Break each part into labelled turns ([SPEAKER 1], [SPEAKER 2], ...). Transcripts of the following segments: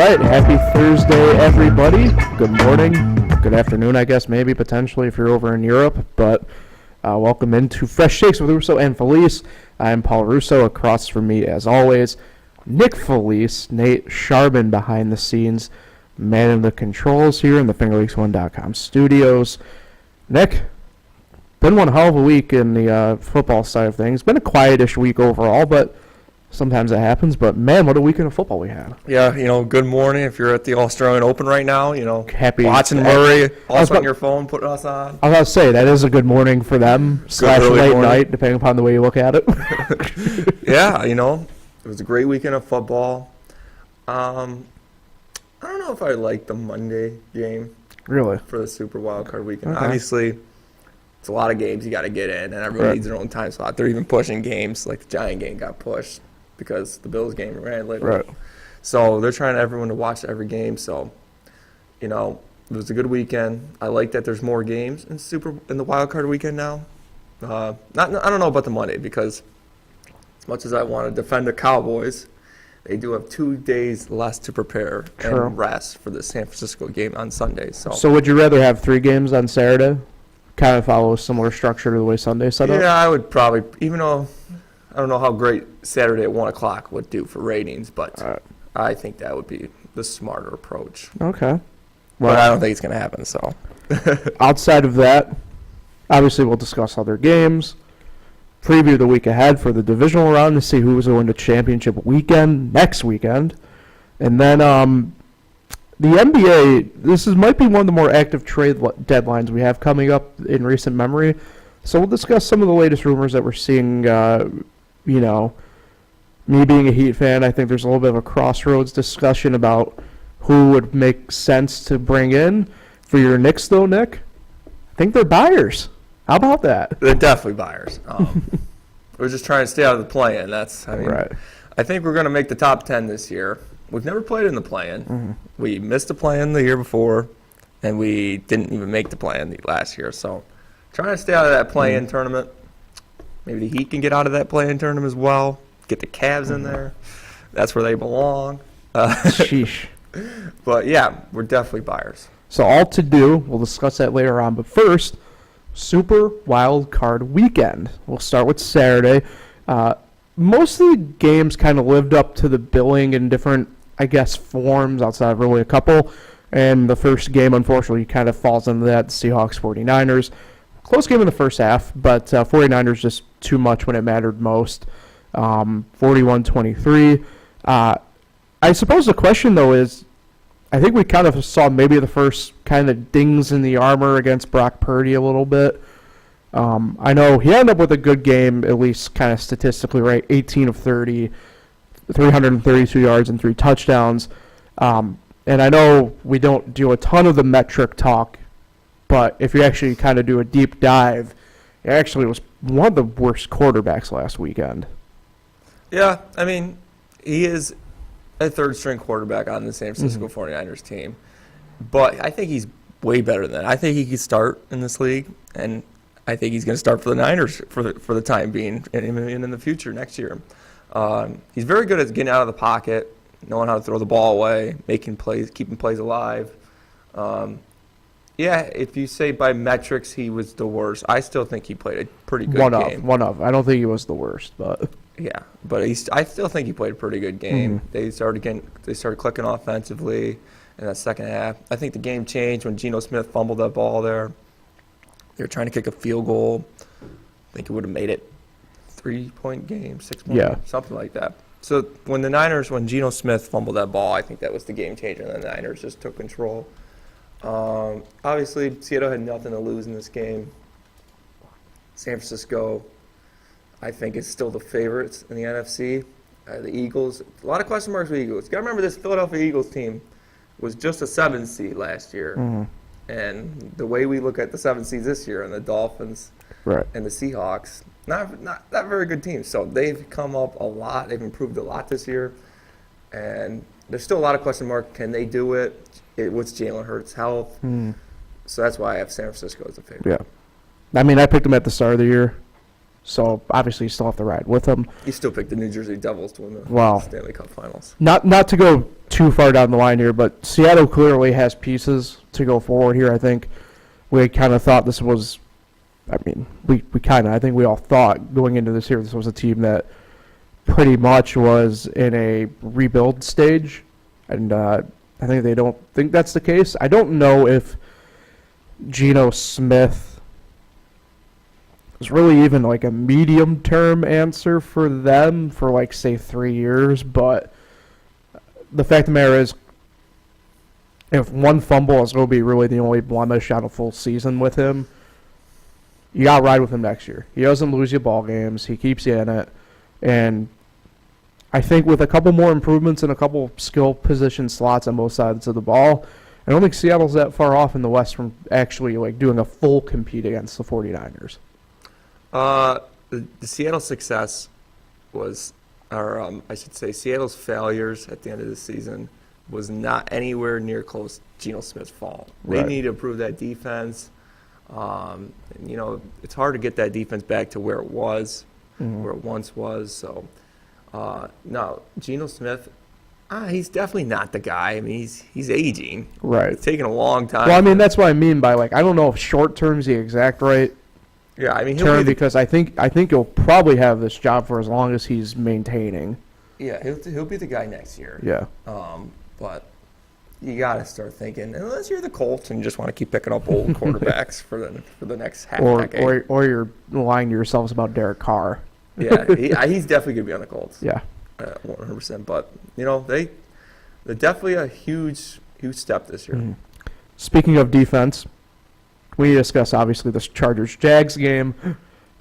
[SPEAKER 1] right, happy Thursday, everybody. Good morning, good afternoon, I guess, maybe, potentially, if you're over in Europe. But welcome into Fresh Shakes with Russo and Felice. I'm Paul Russo. Across from me, as always, Nick Felice, Nate Charbon behind the scenes, man in the controls here in the FingerLeaks1.com studios. Nick, been one hell of a week in the football side of things. Been a quietish week overall, but sometimes that happens. But man, what a weekend of football we had.
[SPEAKER 2] Yeah, good morning if you're at the Australian Open right now,
[SPEAKER 1] Happy
[SPEAKER 2] watching Murray, also on your phone, putting us on.
[SPEAKER 1] I was about to say, that is a good morning for them, / late morning. Night, depending upon the way you look at it.
[SPEAKER 2] Yeah, it was a great weekend of football. I don't know if I like the Monday game.
[SPEAKER 1] Really?
[SPEAKER 2] For the Super Wildcard weekend.
[SPEAKER 1] Okay.
[SPEAKER 2] Obviously, it's a lot of games you got to get in, and everyone needs their own time slot. They're even pushing games, like the Giant game got pushed because the Bills game ran later.
[SPEAKER 1] Right.
[SPEAKER 2] So they're trying everyone to watch every game. So, it was a good weekend. I like that there's more games in the Wild Card weekend now. I don't know about the Monday because as much as I want to defend the Cowboys, they do have 2 days less to prepare and rest for the San Francisco game on Sunday. So
[SPEAKER 1] would you rather have 3 games on Saturday? Kind of follow a similar structure to the way Sunday set up?
[SPEAKER 2] Yeah, I would probably, even though I don't know how great Saturday at 1 o'clock would do for ratings, but I think that would be the smarter approach.
[SPEAKER 1] Okay.
[SPEAKER 2] Well, but I don't think it's going to happen, so.
[SPEAKER 1] Outside of that, obviously we'll discuss other games, preview the week ahead for the divisional round to see who was going to championship weekend next weekend. And then the NBA, might be one of the more active trade deadlines we have coming up in recent memory. So we'll discuss some of the latest rumors that we're seeing. Me being a Heat fan, I think there's a little bit of a crossroads discussion about who would make sense to bring in. For your Knicks, though, Nick, I think they're buyers. How about that?
[SPEAKER 2] They're definitely buyers. We're just trying to stay out of the play-in.
[SPEAKER 1] Right.
[SPEAKER 2] I think we're going to make the top 10 this year. We've never played in the play-in. Mm-hmm. We missed the play-in the year before, and we didn't even make the play-in the last year. So trying to stay out of that play-in tournament. Maybe the Heat can get out of that play-in tournament as well. Get the Cavs in there. That's where they belong.
[SPEAKER 1] Sheesh.
[SPEAKER 2] But, yeah, we're definitely buyers.
[SPEAKER 1] So all to do, we'll discuss that later on. But first, Super Wild Card Weekend. We'll start with Saturday. Most of the games kind of lived up to the billing in different, forms outside of really a couple. And the first game, unfortunately, kind of falls into that, Seahawks 49ers. Close game in the first half, but 49ers just too much when it mattered most. 41-23. I suppose the question, though, is I think we kind of saw maybe the first kind of dings in the armor against Brock Purdy a little bit. I know he ended up with a good game, at least kind of statistically, right? 18 of 30, 332 yards and 3 touchdowns. And I know we don't do a ton of the metric talk, but if you actually kind of do a deep dive, he actually was one of the worst quarterbacks last weekend.
[SPEAKER 2] Yeah, he is a third-string quarterback on the San Francisco 49ers team. But I think he's way better than that. I think he could start in this league, and I think he's going to start for the Niners for the time being and in the future next year. He's very good at getting out of the pocket, knowing how to throw the ball away, making plays, keeping plays alive. If you say by metrics he was the worst, I still think he played a pretty good game.
[SPEAKER 1] One of. I don't think he was the worst, but
[SPEAKER 2] yeah, but I still think he played a pretty good game. They started clicking offensively in that second half. I think the game changed when Geno Smith fumbled that ball there. They were trying to kick a field goal. I think it would have made it 3-point game, 6-point, something like that. So when Geno Smith fumbled that ball, I think that was the game changer, and the Niners just took control. Obviously, Seattle had nothing to lose in this game. San Francisco, I think, is still the favorites in the NFC. The Eagles, a lot of question marks with the Eagles. You got to remember this Philadelphia Eagles team was just a 7 seed last year. Mm-hmm. And the way we look at the 7 seeds this year and the Dolphins and the Seahawks, not very good teams. So they've come up a lot. They've improved a lot this year. And there's still a lot of question marks. Can they do it? What's Jalen Hurts' health? So that's why I have San Francisco as a favorite.
[SPEAKER 1] Yeah. I picked them at the start of the year. So obviously you still have to ride with them.
[SPEAKER 2] You still picked the New Jersey Devils to win the
[SPEAKER 1] Wow.
[SPEAKER 2] Stanley Cup Finals.
[SPEAKER 1] Not to go too far down the line here, but Seattle clearly has pieces to go forward here. I think we kind of thought this was, I think we all thought going into this year this was a team that pretty much was in a rebuild stage, and I think they don't think that's the case. I don't know if Geno Smith is really even like a medium-term answer for them for like, say, 3 years, but the fact of the matter is, if one fumble is going to be really the only blemish on a full season with him, you got to ride with him next year. He doesn't lose you ball games. He keeps you in it. And I think with a couple more improvements and a couple skill position slots on both sides of the ball, I don't think Seattle's that far off in the West from actually like doing a full compete against the 49ers.
[SPEAKER 2] The Seattle success was, or I should say Seattle's failures at the end of the season was not anywhere near close to Geno Smith's fault. They
[SPEAKER 1] Right.
[SPEAKER 2] need to improve that defense. It's hard to get that defense back to where it was, where it once was. So, no, Geno Smith, he's definitely not the guy. I mean, he's aging.
[SPEAKER 1] Right.
[SPEAKER 2] It's taking a long time.
[SPEAKER 1] Well, I mean, that's what I mean by, like, I don't know if short term's the exact right
[SPEAKER 2] yeah, I mean,
[SPEAKER 1] term because I think he'll probably have this job for as long as he's maintaining.
[SPEAKER 2] he'll be the guy next year.
[SPEAKER 1] Yeah.
[SPEAKER 2] But you got to start thinking, unless you're the Colts and you just want to keep picking up old quarterbacks for the next half decade.
[SPEAKER 1] Or you're lying to yourselves about Derek Carr.
[SPEAKER 2] Yeah, he's definitely going to be on the Colts.
[SPEAKER 1] Yeah.
[SPEAKER 2] 100%. But, they're definitely a huge step this year.
[SPEAKER 1] Mm-hmm. Speaking of defense, we discuss obviously this Chargers-Jags game.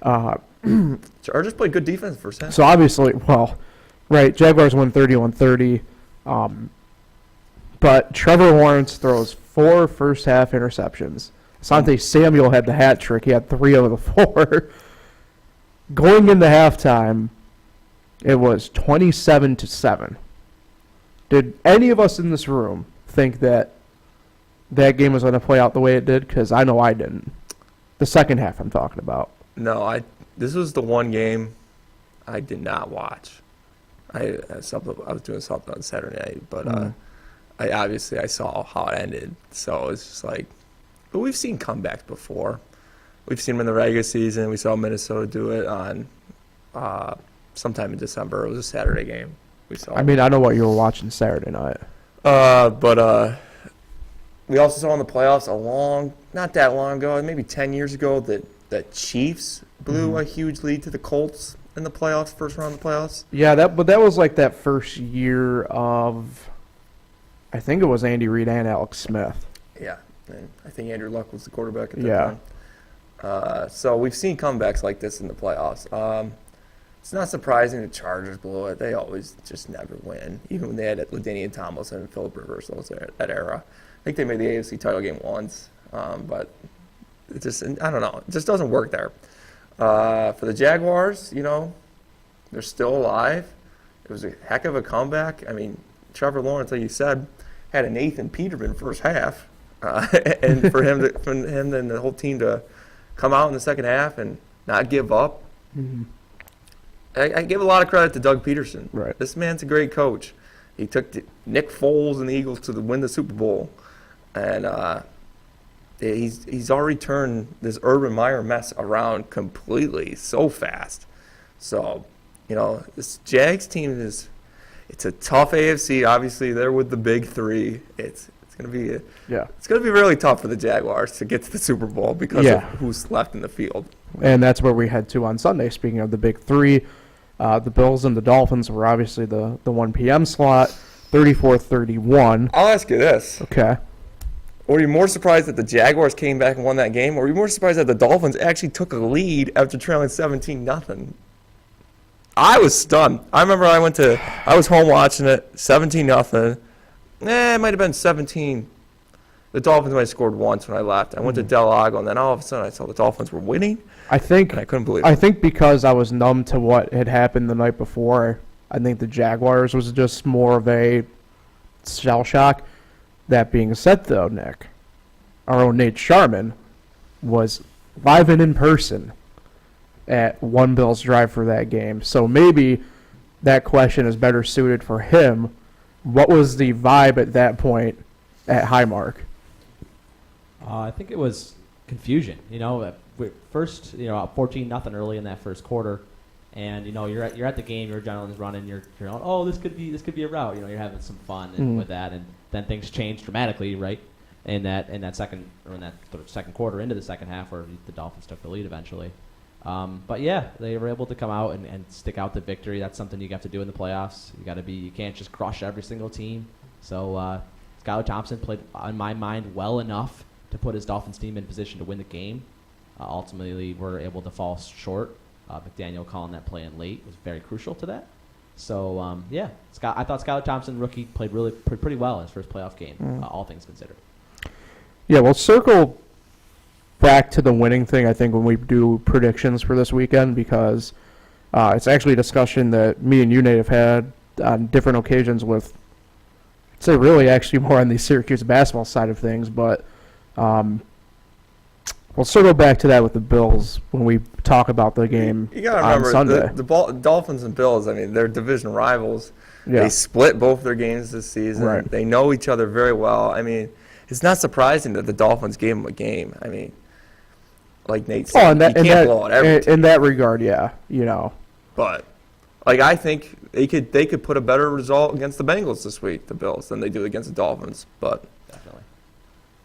[SPEAKER 2] Chargers played good defense first half.
[SPEAKER 1] So obviously, Jaguars won 31-30. But Trevor Lawrence throws 4 first-half interceptions. Asante Samuel had the hat trick. He had 3 out of the 4. Going into halftime, it was 27-7. Did any of us in this room think that game was going to play out the way it did? Because I know I didn't. The second half I'm talking about.
[SPEAKER 2] No, this was the one game I did not watch. I was doing something on Saturday night, but I saw how it ended. So it's just like, but we've seen comebacks before. We've seen them in the regular season. We saw Minnesota do it on sometime in December. It was a Saturday game.
[SPEAKER 1] I know what you were watching Saturday night.
[SPEAKER 2] But we also saw in the playoffs not that long ago, maybe 10 years ago, that the Chiefs blew a huge lead to the Colts in the playoffs, first round of the playoffs.
[SPEAKER 1] Yeah, but that was like that first year of, I think it was Andy Reid and Alex Smith.
[SPEAKER 2] Yeah, and I think Andrew Luck was the quarterback at that time. So we've seen comebacks like this in the playoffs. It's not surprising the Chargers blew it. They always just never win, even when they had LaDainian Tomlinson and Philip Rivers that era. I think they made the AFC title game once, but it just, I don't know, it just doesn't work there. For the Jaguars, they're still alive. It was a heck of a comeback. I mean, Trevor Lawrence, like you said, had a Nathan Peterman first half, and for him and the whole team to come out in the second half and not give up.
[SPEAKER 1] Mm-hmm.
[SPEAKER 2] I give a lot of credit to Doug Peterson.
[SPEAKER 1] Right.
[SPEAKER 2] This man's a great coach. He took Nick Foles and the Eagles to win the Super Bowl, and he's already turned this Urban Meyer mess around completely so fast. So, this Jags team it's a tough AFC. Obviously, they're with the big 3. It's going to be it's going to be really tough for the Jaguars to get to the Super Bowl because of who's left in the field.
[SPEAKER 1] And that's where we head to on Sunday. Speaking of the big 3, the Bills and the Dolphins were obviously the 1 p.m. slot, 34-31.
[SPEAKER 2] I'll ask you this.
[SPEAKER 1] Okay.
[SPEAKER 2] Were you more surprised that the Jaguars came back and won that game, or were you more surprised that the Dolphins actually took a lead after trailing 17-0? I was stunned. I remember I was home watching it, 17-0. It might have been 17. The Dolphins might have scored once when I left. I went to Del Lago, and then all of a sudden I saw the Dolphins were winning.
[SPEAKER 1] I
[SPEAKER 2] couldn't believe it.
[SPEAKER 1] I think because I was numb to what had happened the night before, I think the Jaguars was just more of a shell shock. That being said, though, Nick, our own Nate Sharman was live and in person at one Bills drive for that game. So maybe that question is better suited for him. What was the vibe at that point at Highmark?
[SPEAKER 3] I think it was confusion. First, 14-0 early in that first quarter, and you're at the game, your adrenaline's running, you're going, oh, this could be a rout. You're having some fun with that, and then things change dramatically, right? In that second quarter into the second half, where the Dolphins took the lead eventually. But yeah, they were able to come out and stick out the victory. That's something you have to do in the playoffs. You can't just crush every single team. So Skylar Thompson played, in my mind, well enough to put his Dolphins team in position to win the game. Ultimately, we're able to fall short. McDaniel calling that play in late was very crucial to that. So I thought Skylar Thompson, rookie, played pretty well in his first playoff game, all things considered.
[SPEAKER 1] Yeah, we'll circle back to the winning thing, I think, when we do predictions for this weekend, because it's actually a discussion that me and you, Nate, have had on different occasions with, I'd say really actually more on the Syracuse basketball side of things, but we'll circle back to that with the Bills when we talk about the game
[SPEAKER 2] you gotta
[SPEAKER 1] on
[SPEAKER 2] remember,
[SPEAKER 1] Sunday.
[SPEAKER 2] The Dolphins and Bills, I mean, they're division rivals.
[SPEAKER 1] Yeah.
[SPEAKER 2] They split both their games this season.
[SPEAKER 1] Right.
[SPEAKER 2] They know each other very well. I mean, it's not surprising that the Dolphins gave them a game. I mean, like Nate said, you can't blow out every team.
[SPEAKER 1] In that regard, yeah,
[SPEAKER 2] But I think they could put a better result against the Bengals this week, the Bills, than they do against the Dolphins. But
[SPEAKER 3] Definitely.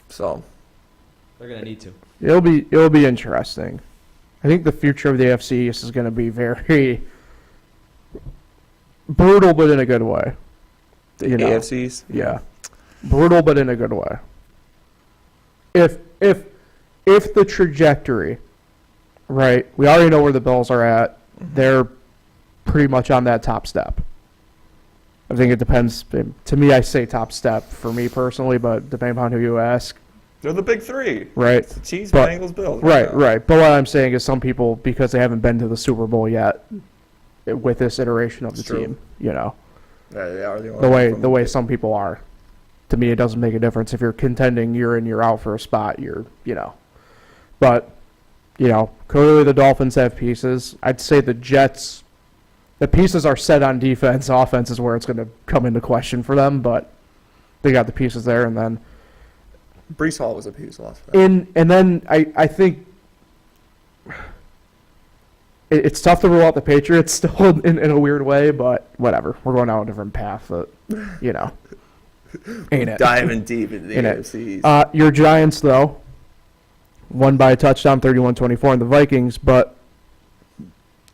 [SPEAKER 2] So
[SPEAKER 3] They're going to need to.
[SPEAKER 1] It'll be interesting. I think the future of the AFC East is going to be very brutal, but in a good way.
[SPEAKER 2] AFCs?
[SPEAKER 1] Yeah. Brutal, but in a good way. If the trajectory, right, we already know where the Bills are at. They're pretty much on that top step. I think it depends. To me, I say top step for me personally, but depending upon who you ask.
[SPEAKER 2] They're the big three.
[SPEAKER 1] Right.
[SPEAKER 2] It's the Chiefs, Bengals, Bills.
[SPEAKER 1] Right. But what I'm saying is some people, because they haven't been to the Super Bowl yet with this iteration of the team,
[SPEAKER 2] Yeah, they are the
[SPEAKER 1] way some people are. To me, it doesn't make a difference if you're contending year in, year out for a spot. But clearly the Dolphins have pieces. I'd say the Jets, the pieces are set on defense. Offense is where it's going to come into question for them, but they got the pieces there. And then
[SPEAKER 2] Breece Hall was a piece last night.
[SPEAKER 1] And then I think it's tough to rule out the Patriots still in a weird way, but whatever. We're going down a different path, but ain't it?
[SPEAKER 2] Diving deep into the AFC.
[SPEAKER 1] Your Giants, though, won by a touchdown, 31-24 in the Vikings. But,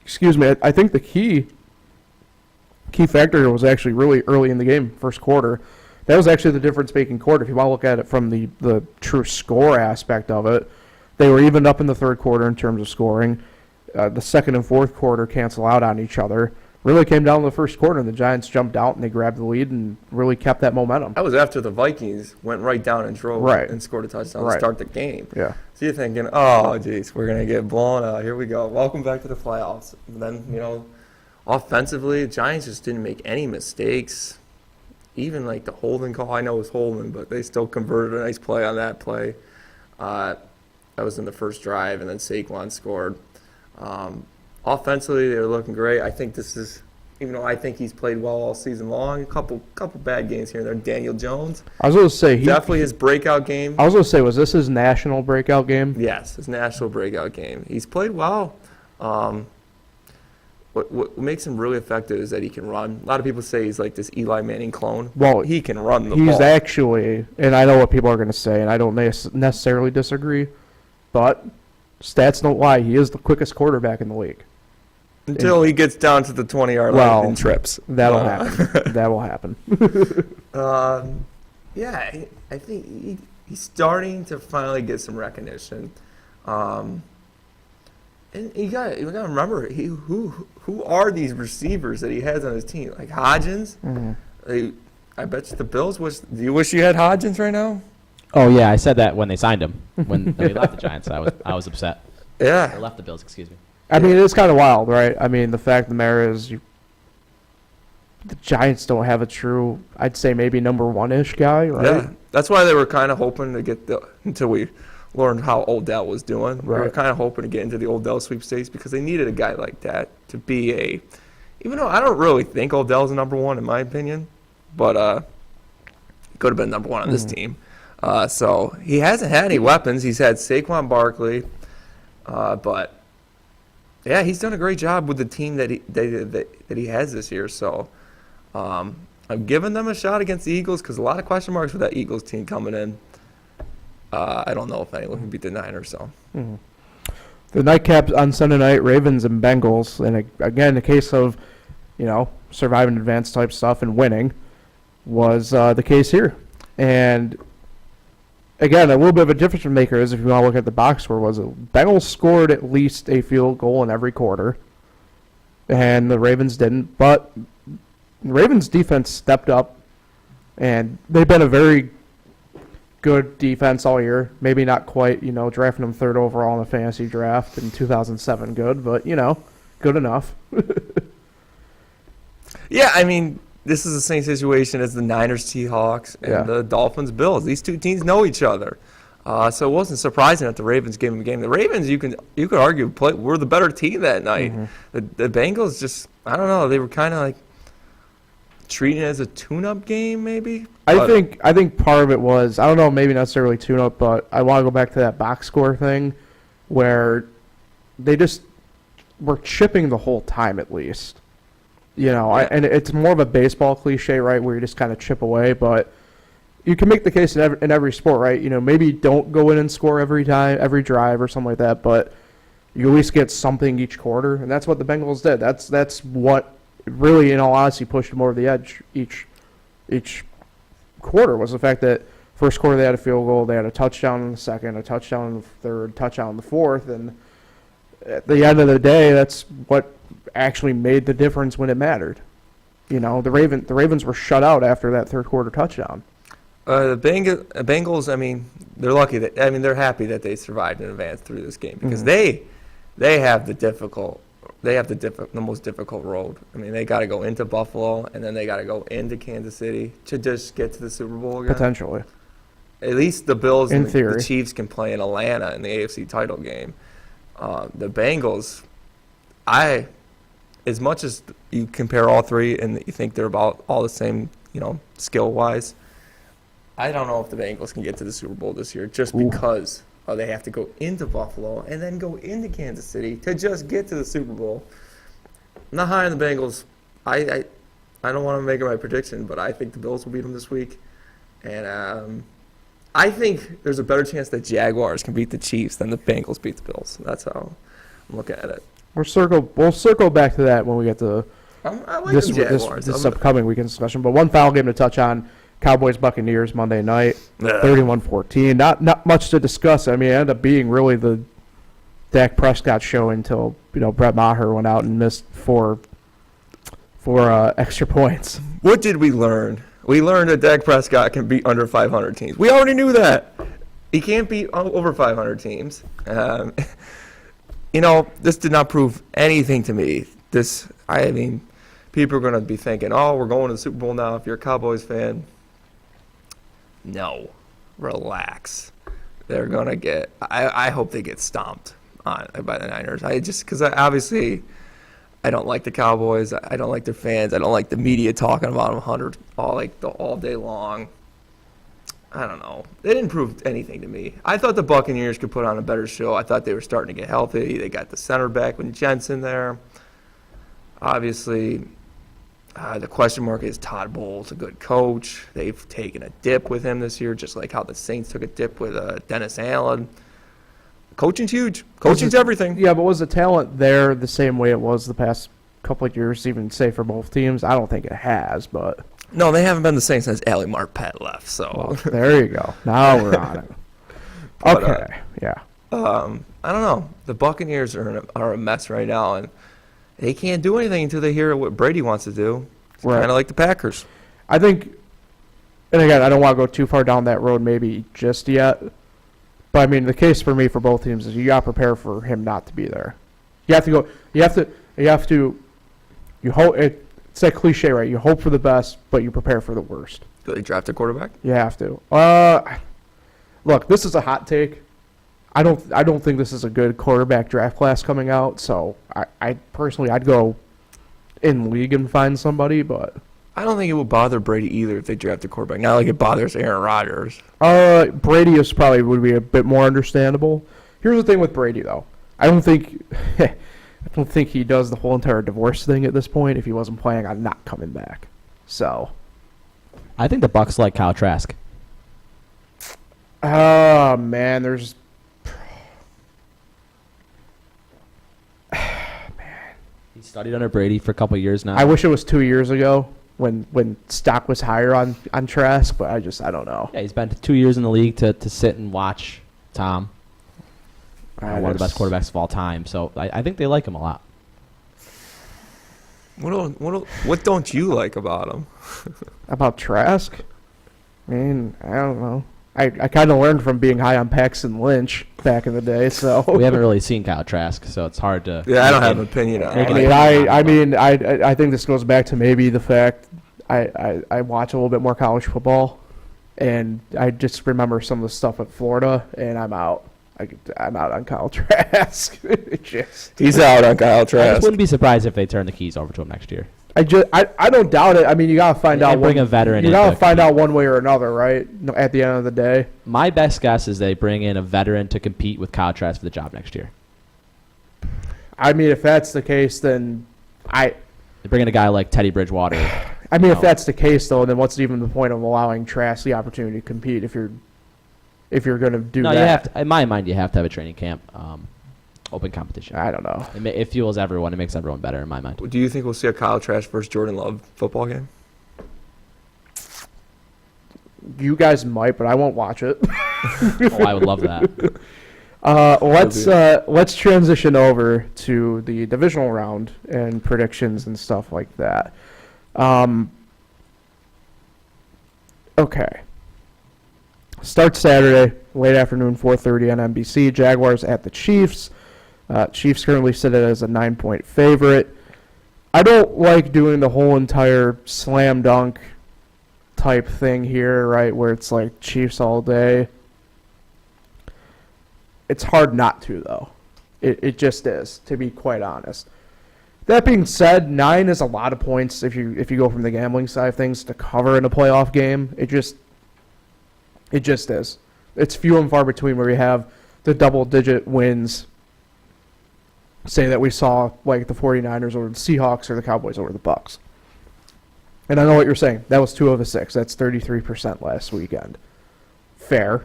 [SPEAKER 1] excuse me, I think the key factor was actually really early in the game, first quarter. That was actually the difference-making quarter. If you want to look at it from the true score aspect of it, they were evened up in the third quarter in terms of scoring. The second and fourth quarter cancel out on each other. Really came down to the first quarter, and the Giants jumped out and they grabbed the lead and really kept that momentum.
[SPEAKER 2] That was after the Vikings went right down and drove and scored a touchdown to start the game.
[SPEAKER 1] Yeah.
[SPEAKER 2] So you're thinking, oh, geez, we're going to get blown out. Here we go. Welcome back to the playoffs. And then, offensively, the Giants just didn't make any mistakes. Even like the holding call, I know it was holding, but they still converted a nice play on that play. That was in the first drive, and then Saquon scored. Offensively, they were looking great. I think this is, even though I think he's played well all season long, a couple bad games here and there. Daniel Jones.
[SPEAKER 1] I was going to say
[SPEAKER 2] definitely his breakout game.
[SPEAKER 1] I was going to say, was this his national breakout game?
[SPEAKER 2] Yes, his national breakout game. He's played well. What makes him really effective is that he can run. A lot of people say he's like this Eli Manning clone.
[SPEAKER 1] Well,
[SPEAKER 2] he can run the ball.
[SPEAKER 1] He's actually, and I know what people are going to say, and I don't necessarily disagree, but stats don't lie. He is the quickest quarterback in the league.
[SPEAKER 2] Until he gets down to the 20-yard line and trips.
[SPEAKER 1] That'll happen. That will happen.
[SPEAKER 2] I think he's starting to finally get some recognition. And you got to remember, who are these receivers that he has on his team? Like Hodgins? Mm-hmm. I bet you the Bills do you wish you had Hodgins right now?
[SPEAKER 3] Oh, yeah, I said that when they signed him. When he left the Giants, I was upset.
[SPEAKER 2] Yeah.
[SPEAKER 3] Or left the Bills, excuse me.
[SPEAKER 1] I mean, it is kind of wild, right? I mean, the fact of the matter is the Giants don't have a true, I'd say maybe number one-ish guy, right?
[SPEAKER 2] Yeah, that's why they were kind of hoping to get until we learned how Odell was doing. We were
[SPEAKER 1] Right.
[SPEAKER 2] kind of hoping to get into the Odell sweepstakes because they needed a guy like that to be a. Even though I don't really think Odell's number one in my opinion, but he could have been number one on this team. So he hasn't had any weapons. He's had Saquon Barkley, but yeah, he's done a great job with the team that he has this year. So I'm giving them a shot against the Eagles because a lot of question marks with that Eagles team coming in. I don't know if anyone can beat the Niners. So
[SPEAKER 1] The nightcaps on Sunday night, Ravens and Bengals, and again, the case of, surviving advanced type stuff and winning was the case here. And again, a little bit of a difference maker is if you want to look at the box score, was it Bengals scored at least a field goal in every quarter, and the Ravens didn't. But the Ravens defense stepped up, and they've been a very good defense all year. Maybe not quite, drafting them third overall in the fantasy draft in 2007 good, but, good enough.
[SPEAKER 2] yeah, I mean, this is the same situation as the Niners, Seahawks, and
[SPEAKER 1] Yeah.
[SPEAKER 2] the Dolphins, Bills. These two teams know each other. So it wasn't surprising that the Ravens gave them a game. The Ravens, you could argue, were the better team that night. The Bengals just, I don't know, they were kind of like treating it as a tune-up game, maybe.
[SPEAKER 1] I think part of it was, I don't know, maybe necessarily tune-up, but I want to go back to that box score thing where they just were chipping the whole time at least. And it's more of a baseball cliche, right, where you just kind of chip away, but you can make the case in every sport, right? Maybe don't go in and score every time, every drive or something like that, but you at least get something each quarter, and that's what the Bengals did. That's what really, in all honesty, pushed them over the edge each quarter, was the fact that first quarter they had a field goal, they had a touchdown in the second, a touchdown in the third, touchdown in the fourth, and at the end of the day, that's what actually made the difference when it mattered. The Ravens were shut out after that third quarter touchdown.
[SPEAKER 2] The Bengals, I mean, they're lucky they're happy that they survived and advanced through this game because they have the most difficult road. I mean, they got to go into Buffalo and then they got to go into Kansas City to just get to the Super Bowl again.
[SPEAKER 1] Potentially.
[SPEAKER 2] At least the Bills
[SPEAKER 1] In
[SPEAKER 2] and
[SPEAKER 1] theory.
[SPEAKER 2] the Chiefs can play in Atlanta in the AFC title game. The Bengals, as much as you compare all three and you think they're about all the same, skill-wise, I don't know if the Bengals can get to the Super Bowl this year just because they have to go into Buffalo and then go into Kansas City to just get to the Super Bowl. I'm not high on the Bengals. I don't want to make my prediction, but I think the Bills will beat them this week. And I think there's a better chance that Jaguars can beat the Chiefs than the Bengals beat the Bills. That's how I'm looking at it.
[SPEAKER 1] We'll circle back to that when we get to
[SPEAKER 2] I like
[SPEAKER 1] this
[SPEAKER 2] the Jaguars.
[SPEAKER 1] this upcoming weekend discussion. But one final game to touch on: Cowboys-Buccaneers Monday night, 31-14. Not much to discuss. I mean, it ended up being really the Dak Prescott show until Brett Maher went out and missed four extra points.
[SPEAKER 2] What did we learn? We learned that Dak Prescott can beat under 500 teams. We already knew that. He can't beat over 500 teams. This did not prove anything to me. People are going to be thinking, oh, we're going to the Super Bowl now if you're a Cowboys fan. No. Relax. They're going to get – I hope they get stomped by the Niners. Because obviously I don't like the Cowboys. I don't like their fans. I don't like the media talking about them all day long. I don't know. They didn't prove anything to me. I thought the Buccaneers could put on a better show. I thought they were starting to get healthy. They got the center back with Jensen there. Obviously, the question mark is Todd Bowles, a good coach. They've taken a dip with him this year, just like how the Saints took a dip with Dennis Allen. Coaching's huge. Coaching's everything.
[SPEAKER 1] Yeah, but was the talent there the same way it was the past couple of years, even say for both teams? I don't think it has, but...
[SPEAKER 2] No, they haven't been the same since Ali Marpet left, so...
[SPEAKER 1] Well, there you go. Now we're on it.
[SPEAKER 2] But,
[SPEAKER 1] Okay, yeah.
[SPEAKER 2] I don't know. The Buccaneers are a mess right now, and they can't do anything until they hear what Brady wants to do. It's
[SPEAKER 1] Right.
[SPEAKER 2] kind of like the Packers.
[SPEAKER 1] I think, and again, I don't want to go too far down that road maybe just yet, but I mean, the case for me for both teams is you got to prepare for him not to be there. You have to, you hope, it's that cliche, right? You hope for the best, but you prepare for the worst.
[SPEAKER 2] Do they draft a quarterback?
[SPEAKER 1] You have to. Look, this is a hot take, I don't think this is a good quarterback draft class coming out. So I personally I'd go in league and find somebody, but
[SPEAKER 2] I don't think it would bother Brady either if they draft a quarterback. Not like it bothers Aaron Rodgers.
[SPEAKER 1] Brady is probably would be a bit more understandable. Here's the thing with Brady though. I don't think he does the whole entire divorce thing at this point if he wasn't planning on not coming back. So
[SPEAKER 3] I think the Bucs like Kyle Trask.
[SPEAKER 1] oh man, there's
[SPEAKER 3] He studied under Brady for a couple years now.
[SPEAKER 1] I wish it was 2 years ago when stock was higher on Trask, but I don't know.
[SPEAKER 3] Yeah, he's been 2 years in the league to sit and watch Tom, one of the best quarterbacks of all time. So I think they like him a lot.
[SPEAKER 2] What don't you like about him?
[SPEAKER 1] About Trask? I mean, I don't know. I kind of learned from being high on Paxton Lynch back in the day, so
[SPEAKER 3] We haven't really seen Kyle Trask, so it's hard to.
[SPEAKER 2] Yeah, I don't have an opinion on
[SPEAKER 3] Make
[SPEAKER 2] it.
[SPEAKER 3] it.
[SPEAKER 1] I think this goes back to maybe the fact I watch a little bit more college football, and I just remember some of the stuff at Florida, and I'm out. I'm out on Kyle Trask.
[SPEAKER 2] He's out on Kyle
[SPEAKER 3] I just
[SPEAKER 2] Trask.
[SPEAKER 3] wouldn't be surprised if they turn the keys over to him next year.
[SPEAKER 1] I don't doubt it. I mean, you gotta find out.
[SPEAKER 3] And bring a veteran
[SPEAKER 1] You
[SPEAKER 3] in
[SPEAKER 1] gotta
[SPEAKER 3] to
[SPEAKER 1] find
[SPEAKER 3] compete.
[SPEAKER 1] out one way or another, right? No, at the end of the day.
[SPEAKER 3] My best guess is they bring in a veteran to compete with Kyle Trask for the job next year.
[SPEAKER 1] I mean, if that's the case, then
[SPEAKER 3] They bring in a guy like Teddy Bridgewater.
[SPEAKER 1] I mean, if
[SPEAKER 3] No.
[SPEAKER 1] that's the case, though, then what's even the point of allowing Trask the opportunity to compete if you're going to do
[SPEAKER 3] No,
[SPEAKER 1] that?
[SPEAKER 3] you have to. In my mind, you have to have a training camp, open competition.
[SPEAKER 1] I don't know.
[SPEAKER 3] It fuels everyone. It makes everyone better. In my mind.
[SPEAKER 2] Do you think we'll see a Kyle Trask versus Jordan Love football game?
[SPEAKER 1] You guys might, but I won't watch it.
[SPEAKER 3] Oh, I would love that.
[SPEAKER 1] Let's transition over to the divisional round and predictions and stuff like that. Okay. Start Saturday, late afternoon, 4:30 on NBC. Jaguars at the Chiefs. Chiefs currently sit as a 9-point favorite. I don't like doing the whole entire slam dunk type thing here, right, where it's like Chiefs all day. It's hard not to, though. It just is, to be quite honest. That being said, 9 is a lot of points if you go from the gambling side of things to cover in a playoff game. It just is. It's few and far between where you have the double-digit wins, say that we saw like the 49ers over the Seahawks or the Cowboys over the Bucs. And I know what you're saying. That was 2 of the 6. That's 33% last weekend. Fair.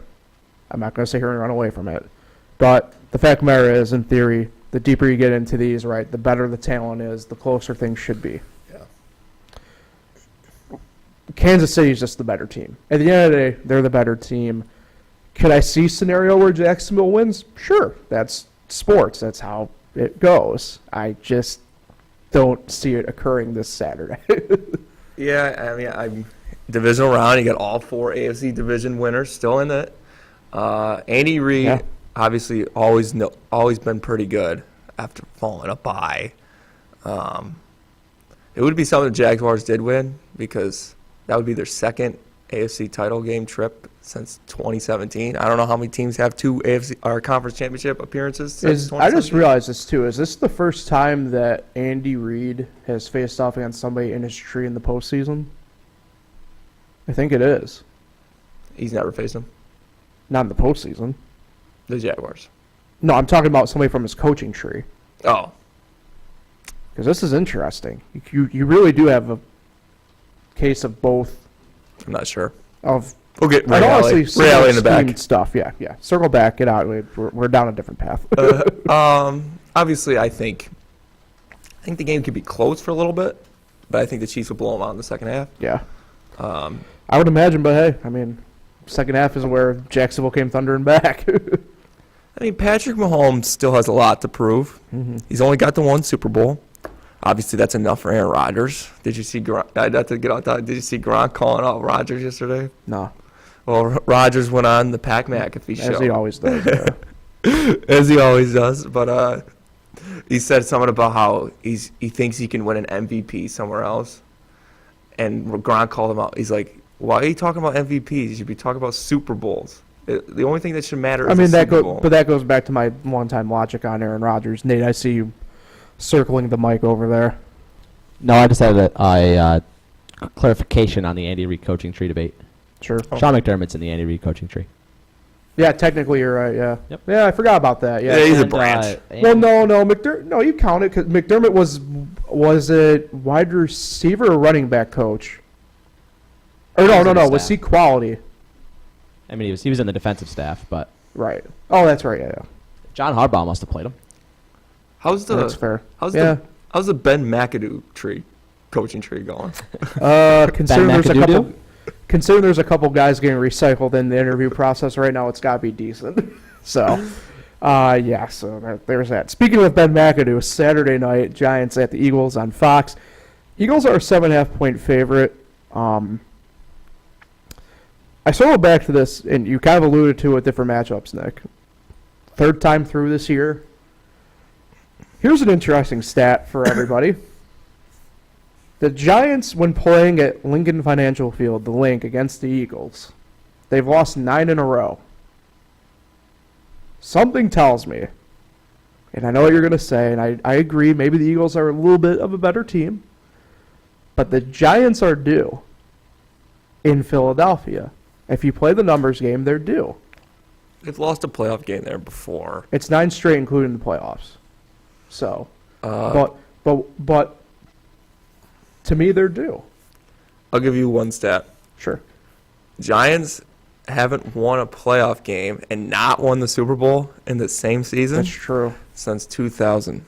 [SPEAKER 1] I'm not going to sit here and run away from it. But the fact of the matter is, in theory, the deeper you get into these, right, the better the talent is, the closer things should be.
[SPEAKER 2] Yeah.
[SPEAKER 1] Kansas City is just the better team. At the end of the day, they're the better team. Could I see a scenario where Jacksonville wins? Sure. That's sports. That's how it goes. I just don't see it occurring this Saturday.
[SPEAKER 2] Yeah, I mean, divisional round. You got all 4 AFC division winners still in it. Andy Reid,
[SPEAKER 1] Yeah.
[SPEAKER 2] obviously, always been pretty good after falling a bye. It would be something the Jaguars did win because that would be their second AFC title game trip since 2017. I don't know how many teams have 2 AFC or conference championship appearances since
[SPEAKER 1] I
[SPEAKER 2] 2017.
[SPEAKER 1] just realized this too. Is this the first time that Andy Reid has faced off against somebody in his tree in the postseason? I think it is.
[SPEAKER 2] He's never faced them.
[SPEAKER 1] Not in the postseason.
[SPEAKER 2] The Jaguars.
[SPEAKER 1] No, I'm talking about somebody from his coaching tree.
[SPEAKER 2] Oh,
[SPEAKER 1] Because this is interesting. You really do have a case of both
[SPEAKER 2] I'm not sure.
[SPEAKER 1] of
[SPEAKER 2] We'll get
[SPEAKER 1] and
[SPEAKER 2] Ray
[SPEAKER 1] honestly
[SPEAKER 2] Alley in the
[SPEAKER 1] scheme
[SPEAKER 2] back.
[SPEAKER 1] stuff. Yeah. Circle back, get out. We're down a different path.
[SPEAKER 2] Obviously, I think the game could be close for a little bit, but I think the Chiefs will blow them out in the second half.
[SPEAKER 1] Yeah. I would imagine, but hey, I mean, second half is where Jacksonville came thundering back.
[SPEAKER 2] I mean, Patrick Mahomes still has a lot to prove.
[SPEAKER 1] Mm-hmm.
[SPEAKER 2] He's only got the 1 Super Bowl. Obviously, that's enough for Aaron Rodgers. Did you see Gronk? Did you see Gronk calling out Rodgers yesterday?
[SPEAKER 1] No,
[SPEAKER 2] Well, Rodgers went on the Pat McAfee show.
[SPEAKER 1] as he always does. Yeah.
[SPEAKER 2] As he always does. But he said something about how he thinks he can win an MVP somewhere else. And Gronk called him out. He's like, why are you talking about MVPs? You should be talking about Super Bowls. The only thing that should matter
[SPEAKER 1] I
[SPEAKER 2] is
[SPEAKER 1] mean,
[SPEAKER 2] the Super Bowl.
[SPEAKER 1] but that goes back to my one-time logic on Aaron Rodgers. Nate, I see you circling the mic over there.
[SPEAKER 3] No, I just had a clarification on the Andy Reid coaching tree debate.
[SPEAKER 1] Sure.
[SPEAKER 3] Sean McDermott's in the Andy Reid coaching tree.
[SPEAKER 1] Yeah, technically you're right. Yeah.
[SPEAKER 3] Yep.
[SPEAKER 1] Yeah, I forgot about that. Yeah.
[SPEAKER 2] Yeah, he's a
[SPEAKER 3] And,
[SPEAKER 2] branch.
[SPEAKER 1] Well, no, McDermott. No, you count it because McDermott was it wide receiver or running back coach? Or
[SPEAKER 3] He was
[SPEAKER 1] no.
[SPEAKER 3] on the
[SPEAKER 1] Was
[SPEAKER 3] staff.
[SPEAKER 1] he quality?
[SPEAKER 3] I mean, he was in the defensive staff, but
[SPEAKER 1] Right. Oh, that's right. Yeah.
[SPEAKER 3] John Harbaugh must have played him.
[SPEAKER 2] How's
[SPEAKER 1] That's fair.
[SPEAKER 2] how's
[SPEAKER 1] Yeah.
[SPEAKER 2] how's the Ben McAdoo coaching tree going?
[SPEAKER 1] Considering there's a
[SPEAKER 3] McAdoo?
[SPEAKER 1] couple. Considering there's a couple guys getting recycled in the interview process right now, it's got to be decent. So, yeah, so there's that. Speaking of Ben McAdoo, Saturday night, Giants at the Eagles on Fox. Eagles are a 7.5-point favorite. I circled back to this, and you kind of alluded to it, different matchups, Nick. Third time through this year. Here's an interesting stat for everybody. The Giants, when playing at Lincoln Financial Field, the Link, against the Eagles, they've lost 9 in a row. Something tells me, and I know what you're going to say, and I agree, maybe the Eagles are a little bit of a better team, but the Giants are due in Philadelphia. If you play the numbers game, they're due.
[SPEAKER 2] They've lost a playoff game there before.
[SPEAKER 1] It's 9 straight, including the playoffs. So, but to me, they're due.
[SPEAKER 2] I'll give you one stat.
[SPEAKER 1] Sure.
[SPEAKER 2] Giants haven't won a playoff game and not won the Super Bowl in the same season
[SPEAKER 1] That's true.
[SPEAKER 2] since 2000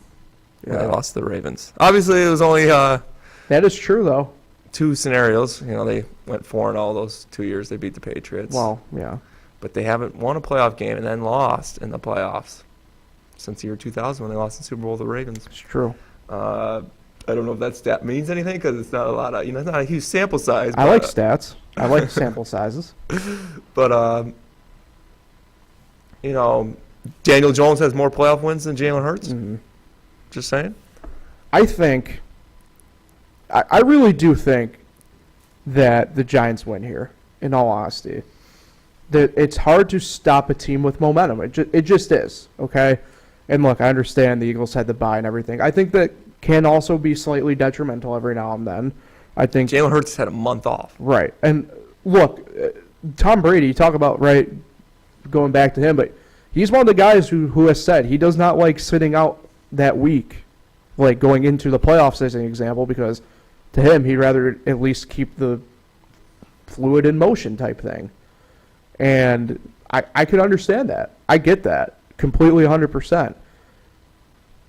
[SPEAKER 2] when they
[SPEAKER 1] Yeah.
[SPEAKER 2] lost to the Ravens. Obviously, it was only
[SPEAKER 1] That is true, though.
[SPEAKER 2] 2 scenarios. You know, they went 4-0 those 2 years. They beat the Patriots.
[SPEAKER 1] Well, yeah.
[SPEAKER 2] But they haven't won a playoff game and then lost in the playoffs since the year 2000 when they lost the Super Bowl to the Ravens.
[SPEAKER 1] It's true.
[SPEAKER 2] I don't know if that stat means anything because it's not a lot of, it's not a huge sample size.
[SPEAKER 1] I like stats. I like sample sizes.
[SPEAKER 2] But, Daniel Jones has more playoff wins than Jalen Hurts.
[SPEAKER 1] Mhm.
[SPEAKER 2] Just saying.
[SPEAKER 1] I think, I really do think that the Giants win here, in all honesty. That it's hard to stop a team with momentum. It just is, okay? And look, I understand the Eagles had the bye and everything. I think that can also be slightly detrimental every now and then. I think
[SPEAKER 2] Jalen Hurts had a month off.
[SPEAKER 1] Right. And look, Tom Brady, you talk about, right, going back to him, but he's one of the guys who has said he does not like sitting out that week, like going into the playoffs as an example, because to him, he'd rather at least keep the fluid in motion type thing. And I could understand that. I get that completely 100%.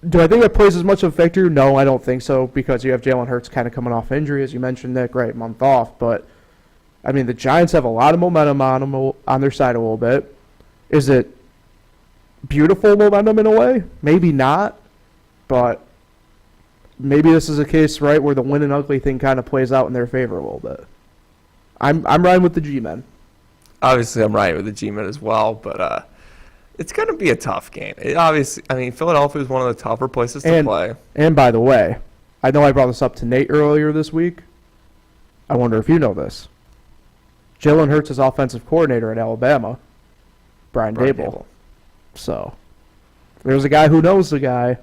[SPEAKER 1] Do I think that plays as much of a factor? No, I don't think so, because you have Jalen Hurts kind of coming off injury, as you mentioned, Nick, right, month off. But, I mean, the Giants have a lot of momentum on their side a little bit. Is it beautiful momentum in a way? Maybe not, but maybe this is a case, right, where the win and ugly thing kind of plays out in their favor a little bit. I'm riding with the G-men.
[SPEAKER 2] Obviously, I'm right with the G-Men as well, but it's going to be a tough game. Philadelphia is one of the tougher places to play.
[SPEAKER 1] And by the way, I know I brought this up to Nate earlier this week. I wonder if you know this. Jalen Hurts is offensive coordinator at Alabama, Brian Dable. So, there's a guy who knows the guy.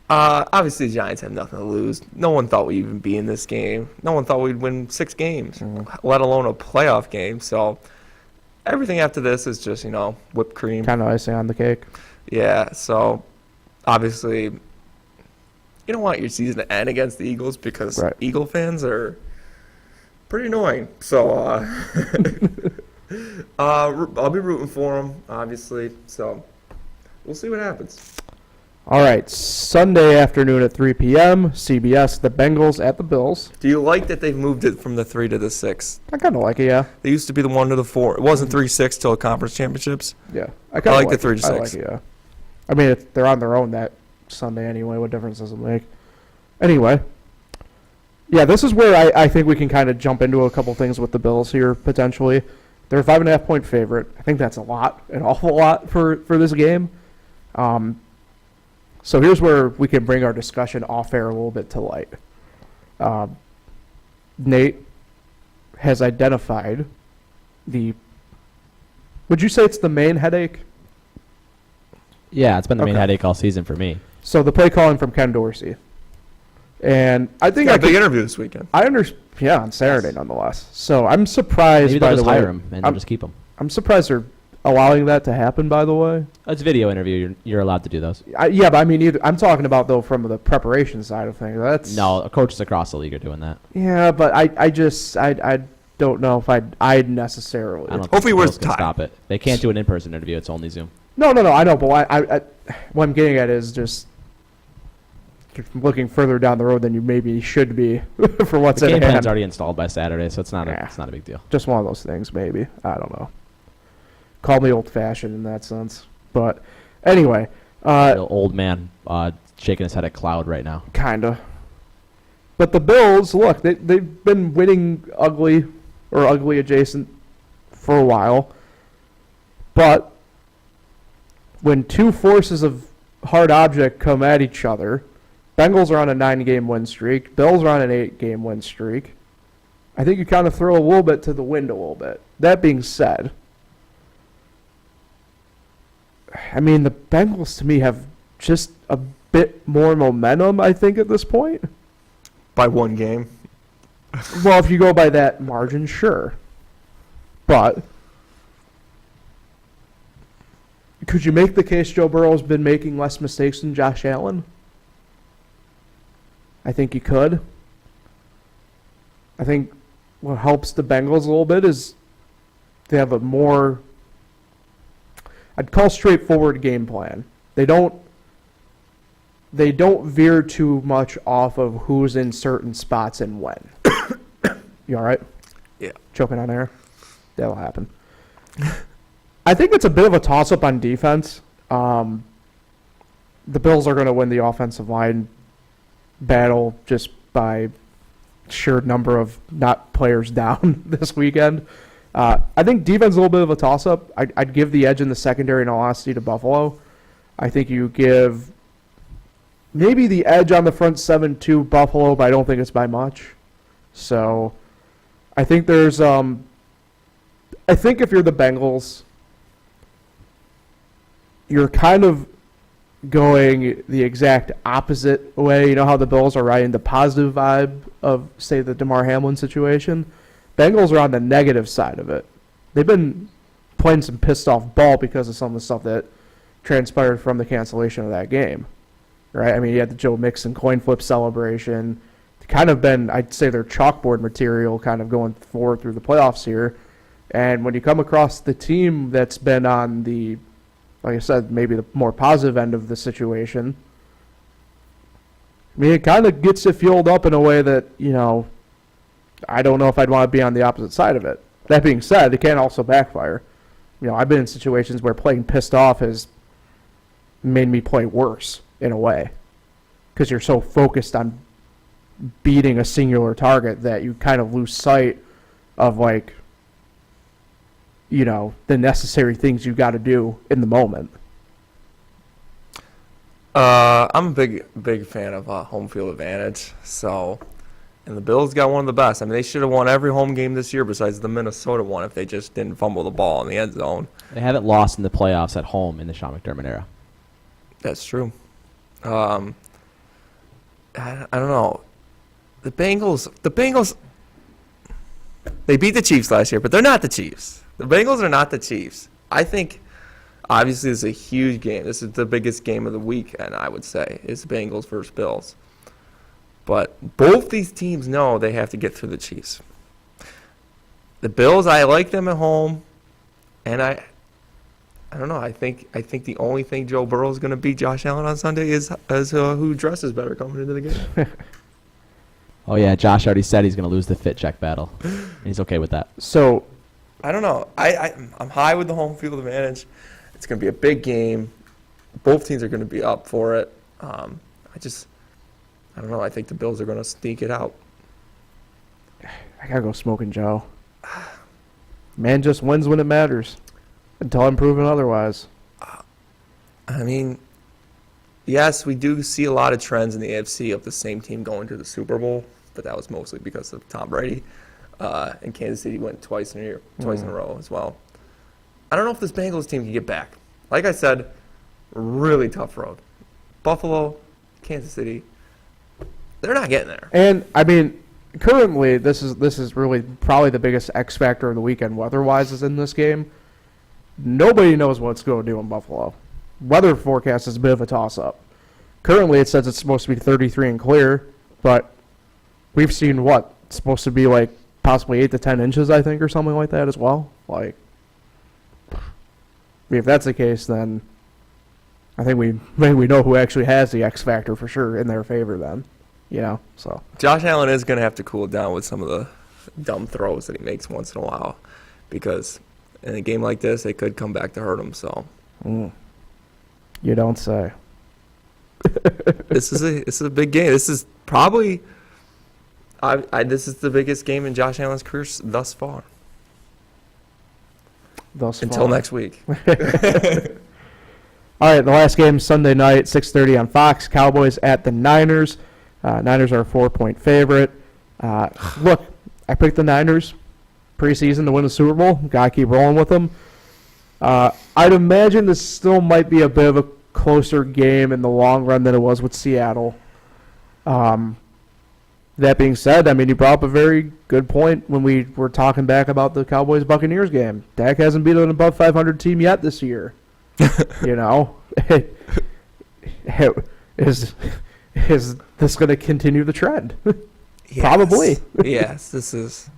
[SPEAKER 2] Obviously, the Giants have nothing to lose. No one thought we'd even be in this game. No one thought we'd win 6 games, let alone a playoff game. So everything after this is just, whipped cream.
[SPEAKER 1] Kind of icing on the cake.
[SPEAKER 2] Yeah, so obviously you don't want your season to end against the Eagles because
[SPEAKER 1] Right.
[SPEAKER 2] Eagle fans are pretty annoying. So I'll be rooting for them, obviously. So we'll see what happens.
[SPEAKER 1] All right, Sunday afternoon at 3 p.m., CBS, the Bengals at the Bills.
[SPEAKER 2] Do you like that they've moved it from the 3 to the 6?
[SPEAKER 1] I kind of like it, yeah.
[SPEAKER 2] They used to be the 1 to the 4. It wasn't 3-6 till conference championships.
[SPEAKER 1] Yeah.
[SPEAKER 2] I like the 3
[SPEAKER 1] it.
[SPEAKER 2] to 6.
[SPEAKER 1] I like it, yeah. I mean, if they're on their own that Sunday anyway, what difference does it make? Anyway, yeah, this is where I think we can kind of jump into a couple things with the Bills here, potentially. They're a 5.5-point favorite. I think that's a lot, an awful lot for this game. So here's where we can bring our discussion off air a little bit to light. Nate has identified the Would you say it's the main headache?
[SPEAKER 3] Yeah, it's been the main
[SPEAKER 1] Okay.
[SPEAKER 3] headache all season for me.
[SPEAKER 1] So the play calling from Ken Dorsey. And I think
[SPEAKER 2] Got
[SPEAKER 1] I
[SPEAKER 2] a big
[SPEAKER 1] could,
[SPEAKER 2] interview this weekend.
[SPEAKER 1] I understand. Yeah, on Saturday nonetheless. So I'm surprised.
[SPEAKER 3] Maybe
[SPEAKER 1] by
[SPEAKER 3] they'll
[SPEAKER 1] the
[SPEAKER 3] just
[SPEAKER 1] way,
[SPEAKER 3] hire him and they'll
[SPEAKER 1] I'm,
[SPEAKER 3] just keep him.
[SPEAKER 1] I'm surprised they're allowing that to happen. By the way,
[SPEAKER 3] It's a video interview. You're allowed to do those.
[SPEAKER 1] yeah, but I mean, I'm talking about though from the preparation side of things. That's
[SPEAKER 3] No, coaches across the league are doing that.
[SPEAKER 1] Yeah, but I don't know if I'd necessarily.
[SPEAKER 3] I don't
[SPEAKER 2] Hopefully
[SPEAKER 3] think the
[SPEAKER 2] we're
[SPEAKER 3] Bills can
[SPEAKER 2] tied.
[SPEAKER 3] stop it. They can't do an in-person interview. It's only Zoom.
[SPEAKER 1] No, I know, but what I'm getting at is just you're looking further down the road than you maybe should be for what's
[SPEAKER 3] The
[SPEAKER 1] at
[SPEAKER 3] game
[SPEAKER 1] hand.
[SPEAKER 3] plan's already installed by Saturday, so it's not
[SPEAKER 1] Yeah.
[SPEAKER 3] it's not a big deal.
[SPEAKER 1] Just one of those things, maybe. I don't know. Call me old-fashioned in that sense, but anyway,
[SPEAKER 3] Real old man shaking his head at cloud right now.
[SPEAKER 1] kinda. But the Bills, look, they've been winning ugly or ugly adjacent for a while, but when two forces of hard object come at each other, Bengals are on a 9-game win streak. Bills are on an 8-game win streak. I think you kind of throw a little bit to the wind a little bit. That being said, I mean, the Bengals to me have just a bit more momentum, I think, at this point.
[SPEAKER 2] By one game.
[SPEAKER 1] Well, if you go by that margin, sure. But could you make the case Joe Burrow's been making less mistakes than Josh Allen? I think you could. I think what helps the Bengals a little bit is they have a more, I'd call straightforward game plan. They don't veer too much off of who's in certain spots and when. You all right?
[SPEAKER 2] Yeah.
[SPEAKER 1] Choking on air? That'll happen. I think it's a bit of a toss-up on defense. The Bills are going to win the offensive line battle just by sheer number of not players down this weekend. I think defense is a little bit of a toss-up. I'd give the edge in the secondary, in all honesty, to Buffalo. I think you give maybe the edge on the front seven to Buffalo, but I don't think it's by much. So I think there's I think if you're the Bengals, you're kind of going the exact opposite way. You know how the Bills are riding the positive vibe of, say, the DeMar Hamlin situation? Bengals are on the negative side of it. They've been playing some pissed off ball because of some of the stuff that transpired from the cancellation of that game. Right? I mean, you had the Joe Mixon coin flip celebration. It's kind of been, I'd say, their chalkboard material kind of going forward through the playoffs here. And when you come across the team that's been on the, like I said, maybe the more positive end of the situation, I mean, it kind of gets you fueled up in a way that, I don't know if I'd want to be on the opposite side of it. That being said, it can also backfire. I've been in situations where playing pissed off has made me play worse in a way because you're so focused on beating a singular target that you kind of lose sight of, like, the necessary things you got to do in the moment.
[SPEAKER 2] I'm a big fan of home field advantage. So, and the Bills got one of the best. I mean, they should have won every home game this year besides the Minnesota one if they just didn't fumble the ball in the end zone.
[SPEAKER 3] They haven't lost in the playoffs at home in the Sean McDermott era.
[SPEAKER 2] That's true. I don't know. The Bengals, they beat the Chiefs last year, but they're not the Chiefs. The Bengals are not the Chiefs. I think, obviously, this is a huge game. This is the biggest game of the weekend, I would say, is the Bengals versus Bills. But both these teams know they have to get through the Chiefs. The Bills, I like them at home, and I don't know. I think the only thing Joe Burrow is going to beat Josh Allen on Sunday is who dresses better coming into the game.
[SPEAKER 3] Oh, yeah, Josh already said he's going to lose the fit check battle. And he's okay with that.
[SPEAKER 1] So
[SPEAKER 2] I don't know. I'm high with the home field advantage. It's going to be a big game. Both teams are going to be up for it. I don't know. I think the Bills are going to sneak it out.
[SPEAKER 1] I got to go Smoking Joe. Man just wins when it matters until I'm proven otherwise.
[SPEAKER 2] I mean, yes, we do see a lot of trends in the AFC of the same team going to the Super Bowl, but that was mostly because of Tom Brady. And Kansas City went twice in a row as well. I don't know if this Bengals team can get back. Like I said, really tough road. Buffalo, Kansas City, they're not getting there.
[SPEAKER 1] And I mean, currently this is really probably the biggest X factor of the weekend weather-wise is in this game. Nobody knows what it's going to do in Buffalo. Weather forecast is a bit of a toss-up. Currently, it says it's supposed to be 33 and clear, but we've seen what? It's supposed to be like possibly 8 to 10 inches, I think, or something like that as well. Like, I mean, if that's the case, then I think we know who actually has the X factor for sure in their favor then. You know, so.
[SPEAKER 2] Josh Allen is going to have to cool down with some of the dumb throws that he makes once in a while because in a game like this, they could come back to hurt him. So,
[SPEAKER 1] You don't say.
[SPEAKER 2] this is a big game. This is probably this is the biggest game in Josh Allen's career thus far. Until next week.
[SPEAKER 1] All right, the last game Sunday night, 6:30 on Fox. Cowboys at the Niners. Niners are a 4-point favorite. Look, I picked the Niners preseason to win the Super Bowl. Gotta keep rolling with them. I'd imagine this still might be a bit of a closer game in the long run than it was with Seattle. That being said, I mean, you brought up a very good point when we were talking back about the Cowboys-Buccaneers game. Dak hasn't beaten an above 500 team yet this year. You know? Is this going to continue the trend?
[SPEAKER 2] Yes.
[SPEAKER 1] Probably.
[SPEAKER 2] Yes, this is.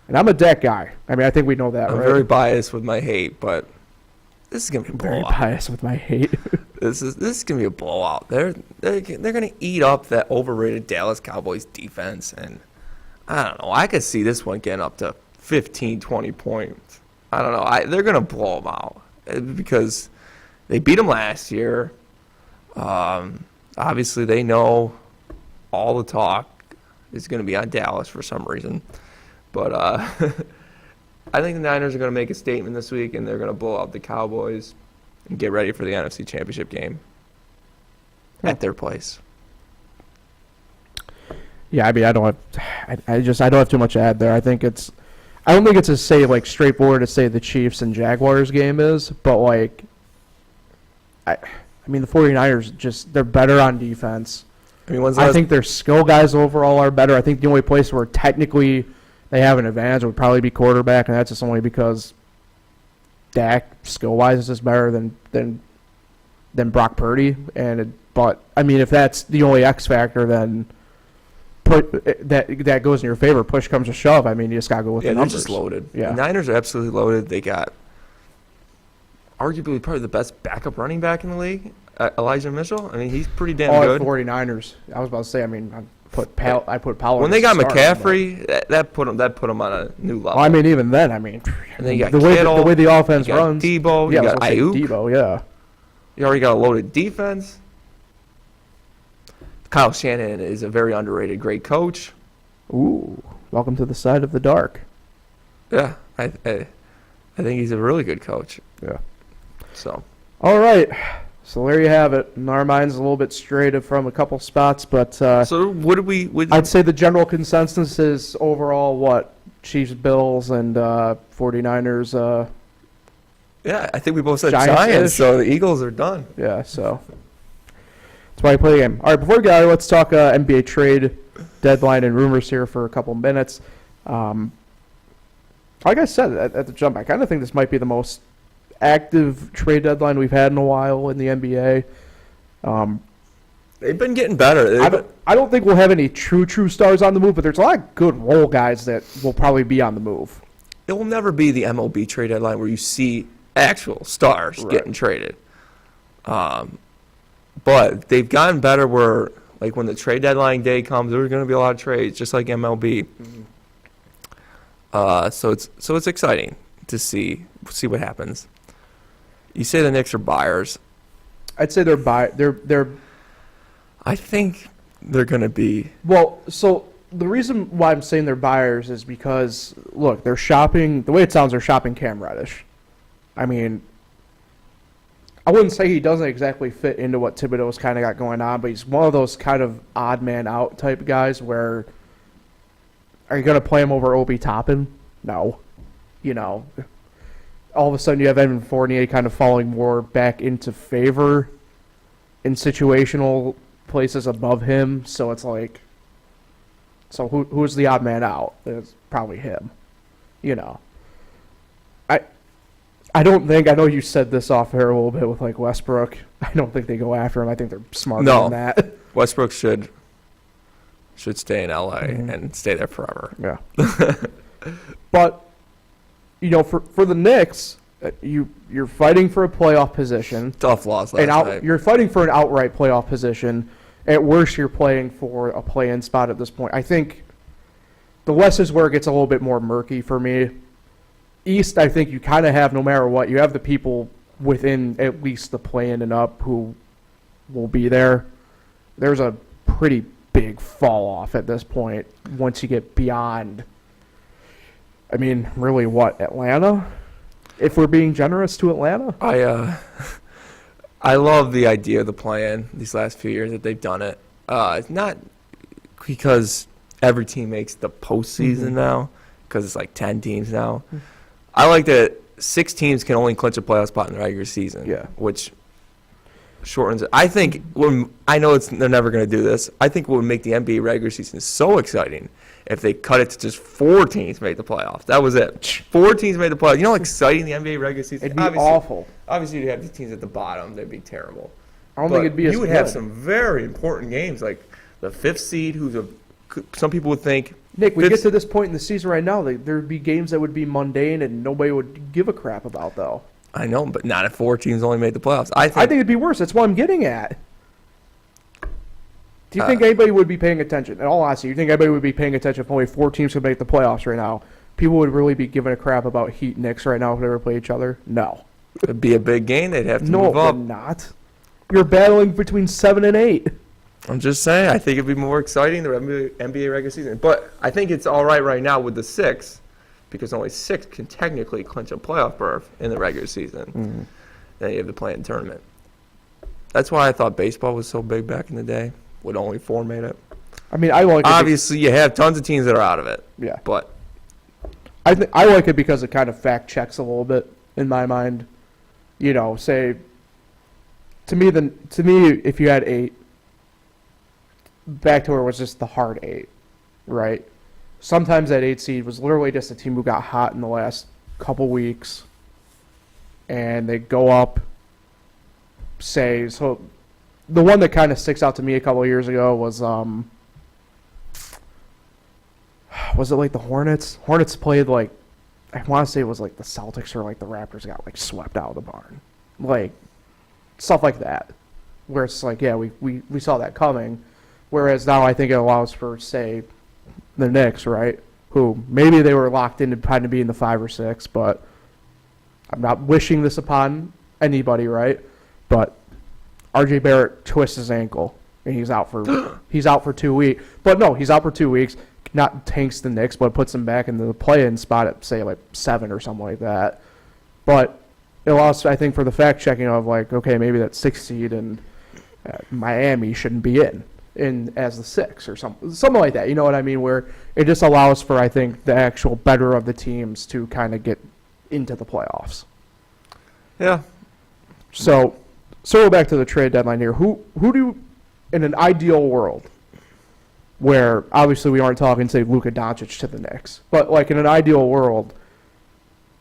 [SPEAKER 1] And I'm a Dak guy. I mean, I think we know that,
[SPEAKER 2] I'm
[SPEAKER 1] right?
[SPEAKER 2] very biased with my hate, but this is gonna be a
[SPEAKER 1] Very
[SPEAKER 2] blowout.
[SPEAKER 1] biased with my hate.
[SPEAKER 2] This is gonna be a blowout. They're gonna eat up that overrated Dallas Cowboys defense, and I don't know. I could see this one getting up to 15, 20 points. I don't know. They're gonna blow them out because they beat them last year. Obviously, they know all the talk is going to be on Dallas for some reason. But I think the Niners are going to make a statement this week, and they're going to blow out the Cowboys and get ready for the NFC Championship game at their place.
[SPEAKER 1] Yeah, I mean, I don't have too much to add there. I don't think it's as straightforward to say the Chiefs and Jaguars game is, but like, I mean, the 49ers they're better on defense.
[SPEAKER 2] I mean,
[SPEAKER 1] I think their skill guys overall are better. I think the only place where technically they have an advantage would probably be quarterback, and that's just only because Dak skill-wise is just better than Brock Purdy. But I mean, if that's the only X factor, then that goes in your favor. Push comes to shove. I mean, you just gotta go with the numbers.
[SPEAKER 2] They're just loaded.
[SPEAKER 1] Yeah,
[SPEAKER 2] the Niners are absolutely loaded. They got arguably probably the best backup running back in the league. Elijah Mitchell. I mean, he's pretty damn good.
[SPEAKER 1] 49ers. I was about to say. I mean, I put Powell.
[SPEAKER 2] When they got McCaffrey, that put him on a new level.
[SPEAKER 1] Well, I mean, even then, I mean,
[SPEAKER 2] and then you got
[SPEAKER 1] the way the offense runs.
[SPEAKER 2] Debo,
[SPEAKER 1] yeah,
[SPEAKER 2] you got Ayuk.
[SPEAKER 1] Debo, yeah.
[SPEAKER 2] You already got a loaded defense. Kyle Shanahan is a very underrated, great coach.
[SPEAKER 1] Ooh, welcome to the side of the dark.
[SPEAKER 2] Yeah, I think he's a really good coach.
[SPEAKER 1] Yeah.
[SPEAKER 2] So.
[SPEAKER 1] All right. So there you have it. And our mind's a little bit strayed from a couple spots, but
[SPEAKER 2] so what did we?
[SPEAKER 1] I'd say the general consensus is overall what? Chiefs, Bills, and 49ers.
[SPEAKER 2] Yeah, I think we both said
[SPEAKER 1] Giants-ish.
[SPEAKER 2] Giants, so the Eagles are done.
[SPEAKER 1] Yeah, so that's why I play the game. All right, before we get out of here, let's talk NBA trade deadline and rumors here for a couple minutes. Like I said at the jump, I kind of think this might be the most active trade deadline we've had in a while in the NBA.
[SPEAKER 2] They've been getting better.
[SPEAKER 1] I don't think we'll have any true stars on the move, but there's a lot of good role guys that will probably be on the move.
[SPEAKER 2] It will never be the MLB trade deadline where you see actual stars getting traded. But they've gotten better where, like, when the trade deadline day comes, there's going to be a lot of trades, just like MLB. Mm-hmm. So it's exciting to see what happens. You say the Knicks are buyers.
[SPEAKER 1] I'd say they're
[SPEAKER 2] I think they're going to be.
[SPEAKER 1] Well, so the reason why I'm saying they're buyers is because, look, they're shopping. The way it sounds, they're shopping Cam Reddish. I mean, I wouldn't say he doesn't exactly fit into what Thibodeau's kind of got going on, but he's one of those kind of odd man out type guys where, are you going to play him over Obi Toppin? No. You know, all of a sudden you have Evan Fournier kind of falling more back into favor in situational places above him. So it's like, so who's the odd man out? It's probably him. You know, I don't think, I know you said this off air a little bit with like Westbrook. I don't think they go after him. I think they're smarter than that.
[SPEAKER 2] Westbrook should stay in LA and stay there forever.
[SPEAKER 1] Yeah. But, you know, for the Knicks, you're fighting for a playoff position.
[SPEAKER 2] Tough loss last night.
[SPEAKER 1] You're fighting for an outright playoff position. At worst, you're playing for a play-in spot at this point. I think the West is where it gets a little bit more murky for me. East, I think you kind of have, no matter what, you have the people within at least the play-in and up who will be there. There's a pretty big fall-off at this point once you get beyond, I mean, really what, Atlanta? If we're being generous to Atlanta?
[SPEAKER 2] I love the idea of the play-in these last few years that they've done it. It's not because every team makes the postseason now, because it's like 10 teams now. I like that 6 teams can only clinch a playoff spot in the regular season, which shortens it. I think I know they're never going to do this. I think what would make the NBA regular season so exciting if they cut it to just 4 teams make the playoffs. That was it. 4 teams made the playoffs. You know how exciting the NBA regular season?
[SPEAKER 1] It'd be awful.
[SPEAKER 2] Obviously, you'd have these teams at the bottom. They'd be terrible.
[SPEAKER 1] I don't think it'd be as good.
[SPEAKER 2] You would have some very important games, like the 5th seed, some people would think.
[SPEAKER 1] Nick, we get to this point in the season right now, there'd be games that would be mundane and nobody would give a crap about, though.
[SPEAKER 2] I know, but not if 4 teams only made the playoffs.
[SPEAKER 1] I think it'd be worse. That's what I'm getting at. Do you think anybody would be paying attention? In all honesty, you think anybody would be paying attention if only 4 teams could make the playoffs right now? People would really be giving a crap about Heat Knicks right now if they ever play each other? No.
[SPEAKER 2] It'd be a big game. They'd have to move up.
[SPEAKER 1] No, not. You're battling between 7 and 8.
[SPEAKER 2] I'm just saying, I think it'd be more exciting, the NBA regular season. But I think it's all right now with the 6, because only 6 can technically clinch a playoff berth in the regular season. Then you have the play-in tournament. That's why I thought baseball was so big back in the day, when only 4 made it.
[SPEAKER 1] I mean, I like it.
[SPEAKER 2] Obviously, you have tons of teams that are out of it.
[SPEAKER 1] Yeah.
[SPEAKER 2] But
[SPEAKER 1] I like it because it kind of fact checks a little bit in my mind. You know, say to me, if you had 8, back to where it was just the hard 8, right? Sometimes that 8 seed was literally just a team who got hot in the last couple weeks, and they go up. Say so. The one that kind of sticks out to me a couple of years ago was it like the Hornets? Hornets played like, I want to say it was like the Celtics or like the Raptors got like swept out of the barn. Like, stuff like that. Where it's like, yeah, we saw that coming. Whereas now I think it allows for, say, the Knicks, right? Who maybe they were locked into trying to be in the 5 or 6, but I'm not wishing this upon anybody, right? But RJ Barrett twists his ankle and he's out for 2 weeks. But no, he's out for 2 weeks. Not tanks the Knicks, but puts them back in the play-in spot at, say, like 7 or something like that. But it allows, I think, for the fact checking of like, okay, maybe that 6 seed and Miami shouldn't be in as the 6 or something like that. You know what I mean? Where it just allows for, I think, the actual better of the teams to kind of get into the playoffs.
[SPEAKER 2] Yeah.
[SPEAKER 1] So circle back to the trade deadline here. Who do you, in an ideal world, where obviously we aren't talking, say, Luka Doncic to the Knicks, but like in an ideal world,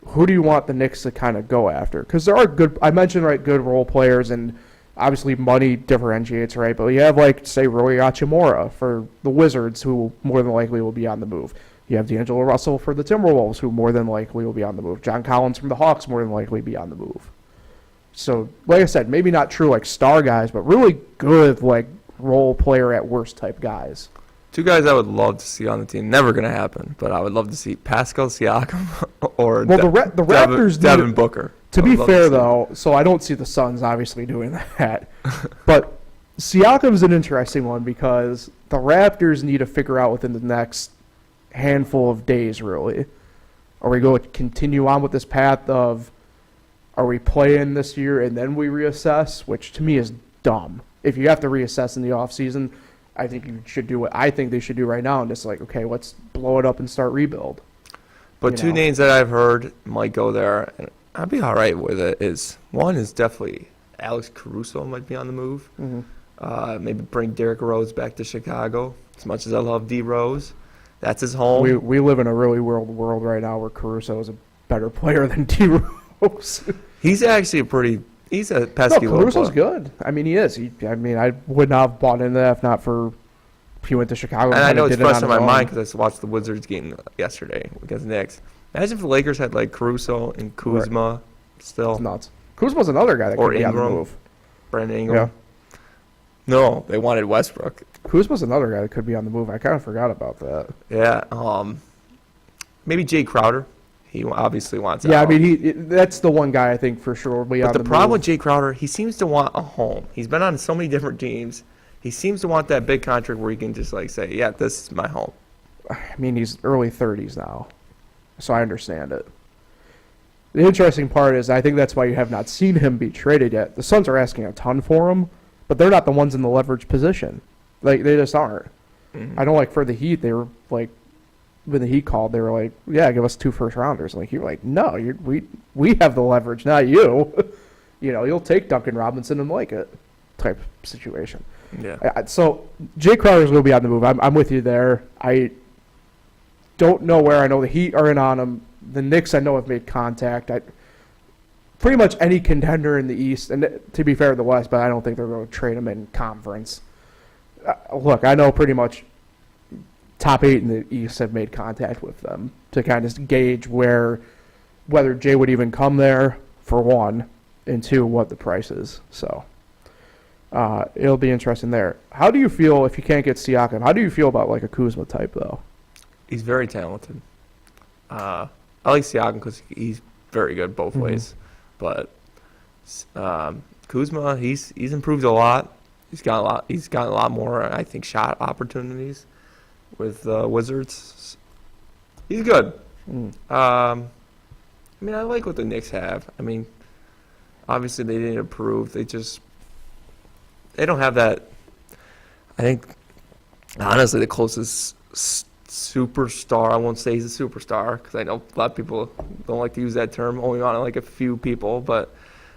[SPEAKER 1] who do you want the Knicks to kind of go after? Because there are good, I mentioned, right, good role players, and obviously money differentiates, right? But you have, like, say, Rui Hachimura for the Wizards, who more than likely will be on the move. You have D'Angelo Russell for the Timberwolves, who more than likely will be on the move. John Collins from the Hawks more than likely be on the move. So, like I said, maybe not true, like, star guys, but really good, like, role player at worst type guys.
[SPEAKER 2] 2 guys I would love to see on the team. Never going to happen, but I would love to see Pascal Siakam or
[SPEAKER 1] the Raptors
[SPEAKER 2] Devin Booker.
[SPEAKER 1] To be fair, though, so I don't see the Suns obviously doing that. But Siakam's an interesting one because the Raptors need to figure out within the next handful of days, really. Are we going to continue on with this path of, are we playing this year and then we reassess? Which to me is dumb. If you have to reassess in the offseason, I think you should do what I think they should do right now and just like, okay, let's blow it up and start rebuild.
[SPEAKER 2] But 2 names that I've heard might go there, I'd be all right with it. One is definitely Alex Caruso might be on the move. Maybe bring Derrick Rose back to Chicago. As much as I love D Rose, that's his home.
[SPEAKER 1] We live in a really weird world right now where Caruso is a better player than D Rose.
[SPEAKER 2] He's actually he's a pesky little
[SPEAKER 1] Caruso's
[SPEAKER 2] player.
[SPEAKER 1] good. I mean, he is. I would not have bought into that if not for he went to Chicago.
[SPEAKER 2] And I know it's
[SPEAKER 1] did it
[SPEAKER 2] fresh
[SPEAKER 1] on
[SPEAKER 2] in my
[SPEAKER 1] his own.
[SPEAKER 2] mind because I watched the Wizards game yesterday against the Knicks. Imagine if the Lakers had like Caruso and Kuzma still.
[SPEAKER 1] It's nuts. Kuzma's another guy that
[SPEAKER 2] Or
[SPEAKER 1] could be on the
[SPEAKER 2] Ingram.
[SPEAKER 1] move.
[SPEAKER 2] Brandon Ingram. No, they wanted Westbrook.
[SPEAKER 1] Kuzma's another guy that could be on the move. I kind of forgot about that.
[SPEAKER 2] Yeah. Maybe Jay Crowder. He obviously wants
[SPEAKER 1] Yeah,
[SPEAKER 2] out.
[SPEAKER 1] I mean, that's the one guy I think for sure will be on
[SPEAKER 2] But
[SPEAKER 1] the
[SPEAKER 2] the problem
[SPEAKER 1] move.
[SPEAKER 2] with Jay Crowder, he seems to want a home. He's been on so many different teams. He seems to want that big contract where he can just like say, yeah, this is my home.
[SPEAKER 1] I mean, he's early 30s now, so I understand it. The interesting part is I think that's why you have not seen him be traded yet. The Suns are asking a ton for him, but they're not the ones in the leverage position. Like, they just aren't.
[SPEAKER 2] Mhm.
[SPEAKER 1] I know, like, for the Heat, they were, like, when the Heat called, they were like, yeah, give us 2 first-rounders. Like, you're like, no, we have the leverage, not you. You'll take Duncan Robinson and like it type situation.
[SPEAKER 2] Yeah.
[SPEAKER 1] So Jay Crowder's going to be on the move. I'm with you there. I don't know where. I know the Heat are in on him. The Knicks, I know, have made contact. Pretty much any contender in the East, and to be fair, the West, but I don't think they're going to trade him in conference. Look, I know pretty much top 8 in the East have made contact with them to kind of gauge whether Jay would even come there, for one, and two, what the price is. So it'll be interesting there. How do you feel if you can't get Siakam? How do you feel about like a Kuzma type though?
[SPEAKER 2] He's very talented. I like Siakam because he's very good both ways. But Kuzma, he's improved a lot. He's gotten a lot more, I think, shot opportunities with the Wizards. He's good. I mean, I like what the Knicks have. I mean, obviously they didn't improve. They don't have that. I think, honestly, the closest superstar, I won't say he's a superstar because I know a lot of people don't like to use that term, only on like a few people, but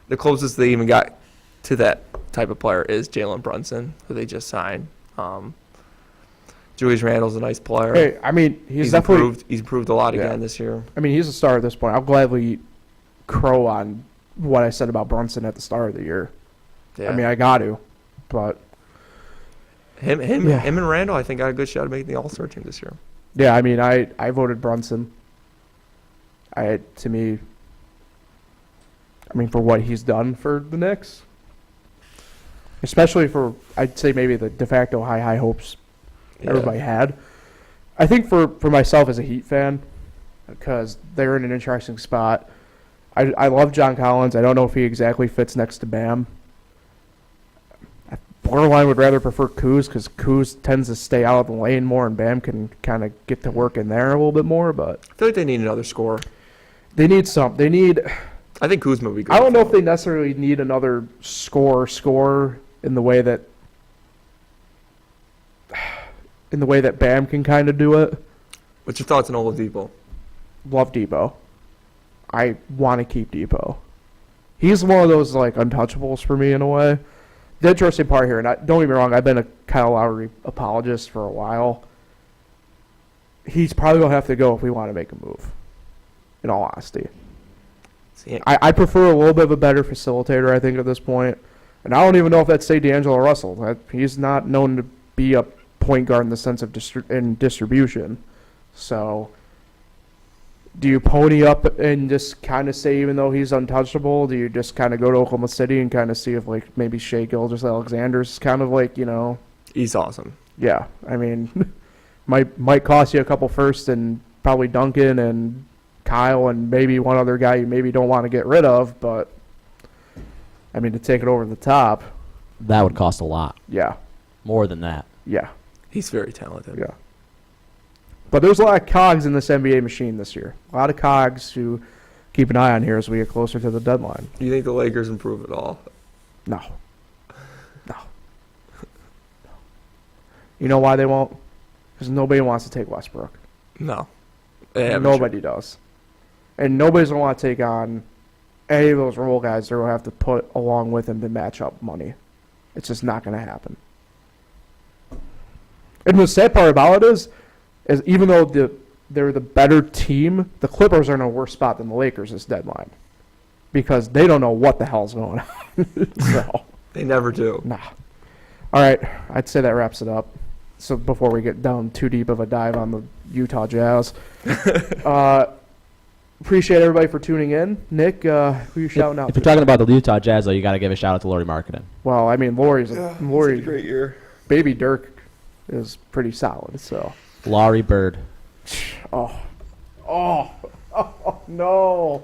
[SPEAKER 2] the closest they even got to that type of player is Jalen Brunson, who they just signed. Julius Randle's a nice player.
[SPEAKER 1] Hey, I mean, he's definitely
[SPEAKER 2] improved a lot
[SPEAKER 1] Yeah.
[SPEAKER 2] again this year.
[SPEAKER 1] I mean, he's a star at this point. I'll gladly crow on what I said about Brunson at the start of the year.
[SPEAKER 2] Yeah.
[SPEAKER 1] I mean, I got to, but
[SPEAKER 2] him
[SPEAKER 1] Yeah.
[SPEAKER 2] and Randle, I think, got a good shot at making the All-Star team this year.
[SPEAKER 1] yeah, I mean, I voted Brunson. To me, I mean, for what he's done for the Knicks, especially for, I'd say maybe the de facto high hopes everybody had. I think for myself as a Heat fan, because they're in an interesting spot. I love John Collins. I don't know if he exactly fits next to Bam. I borderline would rather prefer Kuz because Kuz tends to stay out of the lane more, and Bam can kind of get to work in there a little bit more. But
[SPEAKER 2] I feel like they need another scorer.
[SPEAKER 1] they need some. They need.
[SPEAKER 2] I think Kuzma would be good.
[SPEAKER 1] I don't know if they necessarily need another scorer in the way that Bam can kind of do it.
[SPEAKER 2] What's your thoughts on Oladipo?
[SPEAKER 1] Love Depot. I want to keep Depot. He's one of those like untouchables for me in a way. The interesting part here, and don't get me wrong, I've been a Kyle Lowry apologist for a while. He's probably gonna have to go if we want to make a move. In all honesty,
[SPEAKER 2] See,
[SPEAKER 1] I prefer a little bit of a better facilitator. I think at this point, and I don't even know if that's say D'Angelo Russell. He's not known to be a point guard in the sense of distribution. So, do you pony up and just kind of say, even though he's untouchable, do you just kind of go to Oklahoma City and kind of see if, like, maybe Shea Gilgeous-Alexander's kind of like,
[SPEAKER 2] he's awesome.
[SPEAKER 1] yeah, I mean, might cost you a couple firsts and probably Duncan and Kyle and maybe one other guy you maybe don't want to get rid of, but, I mean, to take it over the top,
[SPEAKER 3] That would cost a lot.
[SPEAKER 1] yeah,
[SPEAKER 3] More than that.
[SPEAKER 1] yeah,
[SPEAKER 2] He's very talented.
[SPEAKER 1] yeah. But there's a lot of cogs in this NBA machine this year. A lot of cogs to keep an eye on here as we get closer to the deadline.
[SPEAKER 2] Do you think the Lakers improve at all?
[SPEAKER 1] No. No. You know why they won't? Because nobody wants to take Westbrook.
[SPEAKER 2] No. They haven't
[SPEAKER 1] Nobody does. And nobody's going to want to take on any of those role guys they're going to have to put along with him to match up money. It's just not going to happen. And the sad part about it is even though they're the better team, the Clippers are in a worse spot than the Lakers this deadline because they don't know what the hell's going on. So,
[SPEAKER 2] They never do.
[SPEAKER 1] nah. All right, I'd say that wraps it up. So before we get down too deep of a dive on the Utah Jazz, appreciate everybody for tuning in. Nick, who you shouting out
[SPEAKER 3] If you're
[SPEAKER 1] to?
[SPEAKER 3] talking about the Utah Jazz, though, you got to give a shout out to Laurie Marketing.
[SPEAKER 1] Well, I mean, Lori's
[SPEAKER 2] It's a
[SPEAKER 1] Lori,
[SPEAKER 2] great year.
[SPEAKER 1] baby Dirk is pretty solid. So,
[SPEAKER 3] Laurie Bird.
[SPEAKER 1] oh, no.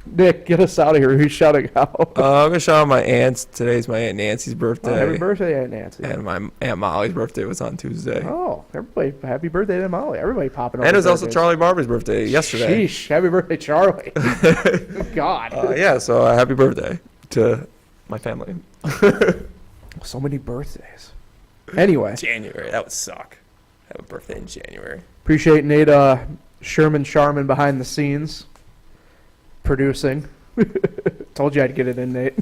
[SPEAKER 1] Nick, get us out of here. Who's shouting out?
[SPEAKER 2] I'm gonna shout out my aunts. Today's my Aunt Nancy's birthday.
[SPEAKER 1] Happy birthday, Aunt Nancy.
[SPEAKER 2] And my Aunt Molly's birthday was on Tuesday.
[SPEAKER 1] Oh, everybody, happy birthday to Molly. Everybody popping up.
[SPEAKER 2] And it was
[SPEAKER 1] with
[SPEAKER 2] also
[SPEAKER 1] birthdays.
[SPEAKER 2] Charlie Barber's birthday yesterday.
[SPEAKER 1] Sheesh, happy birthday, Charlie. God.
[SPEAKER 2] Yeah, so happy birthday to my family.
[SPEAKER 1] So many birthdays. Anyway,
[SPEAKER 2] January, that would suck. Have a birthday in January.
[SPEAKER 1] appreciate Nate Sherman behind the scenes producing. Told you I'd get it in, Nate.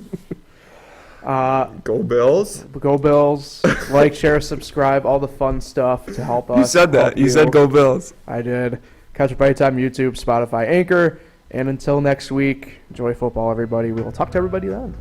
[SPEAKER 2] Go Bills.
[SPEAKER 1] Go Bills. Like, share, subscribe, all the fun stuff to help us.
[SPEAKER 2] You said that.
[SPEAKER 1] help
[SPEAKER 2] You said go Bills.
[SPEAKER 1] I did. Catch up anytime, YouTube, Spotify, Anchor. And until next week, enjoy football, everybody. We will talk to everybody then.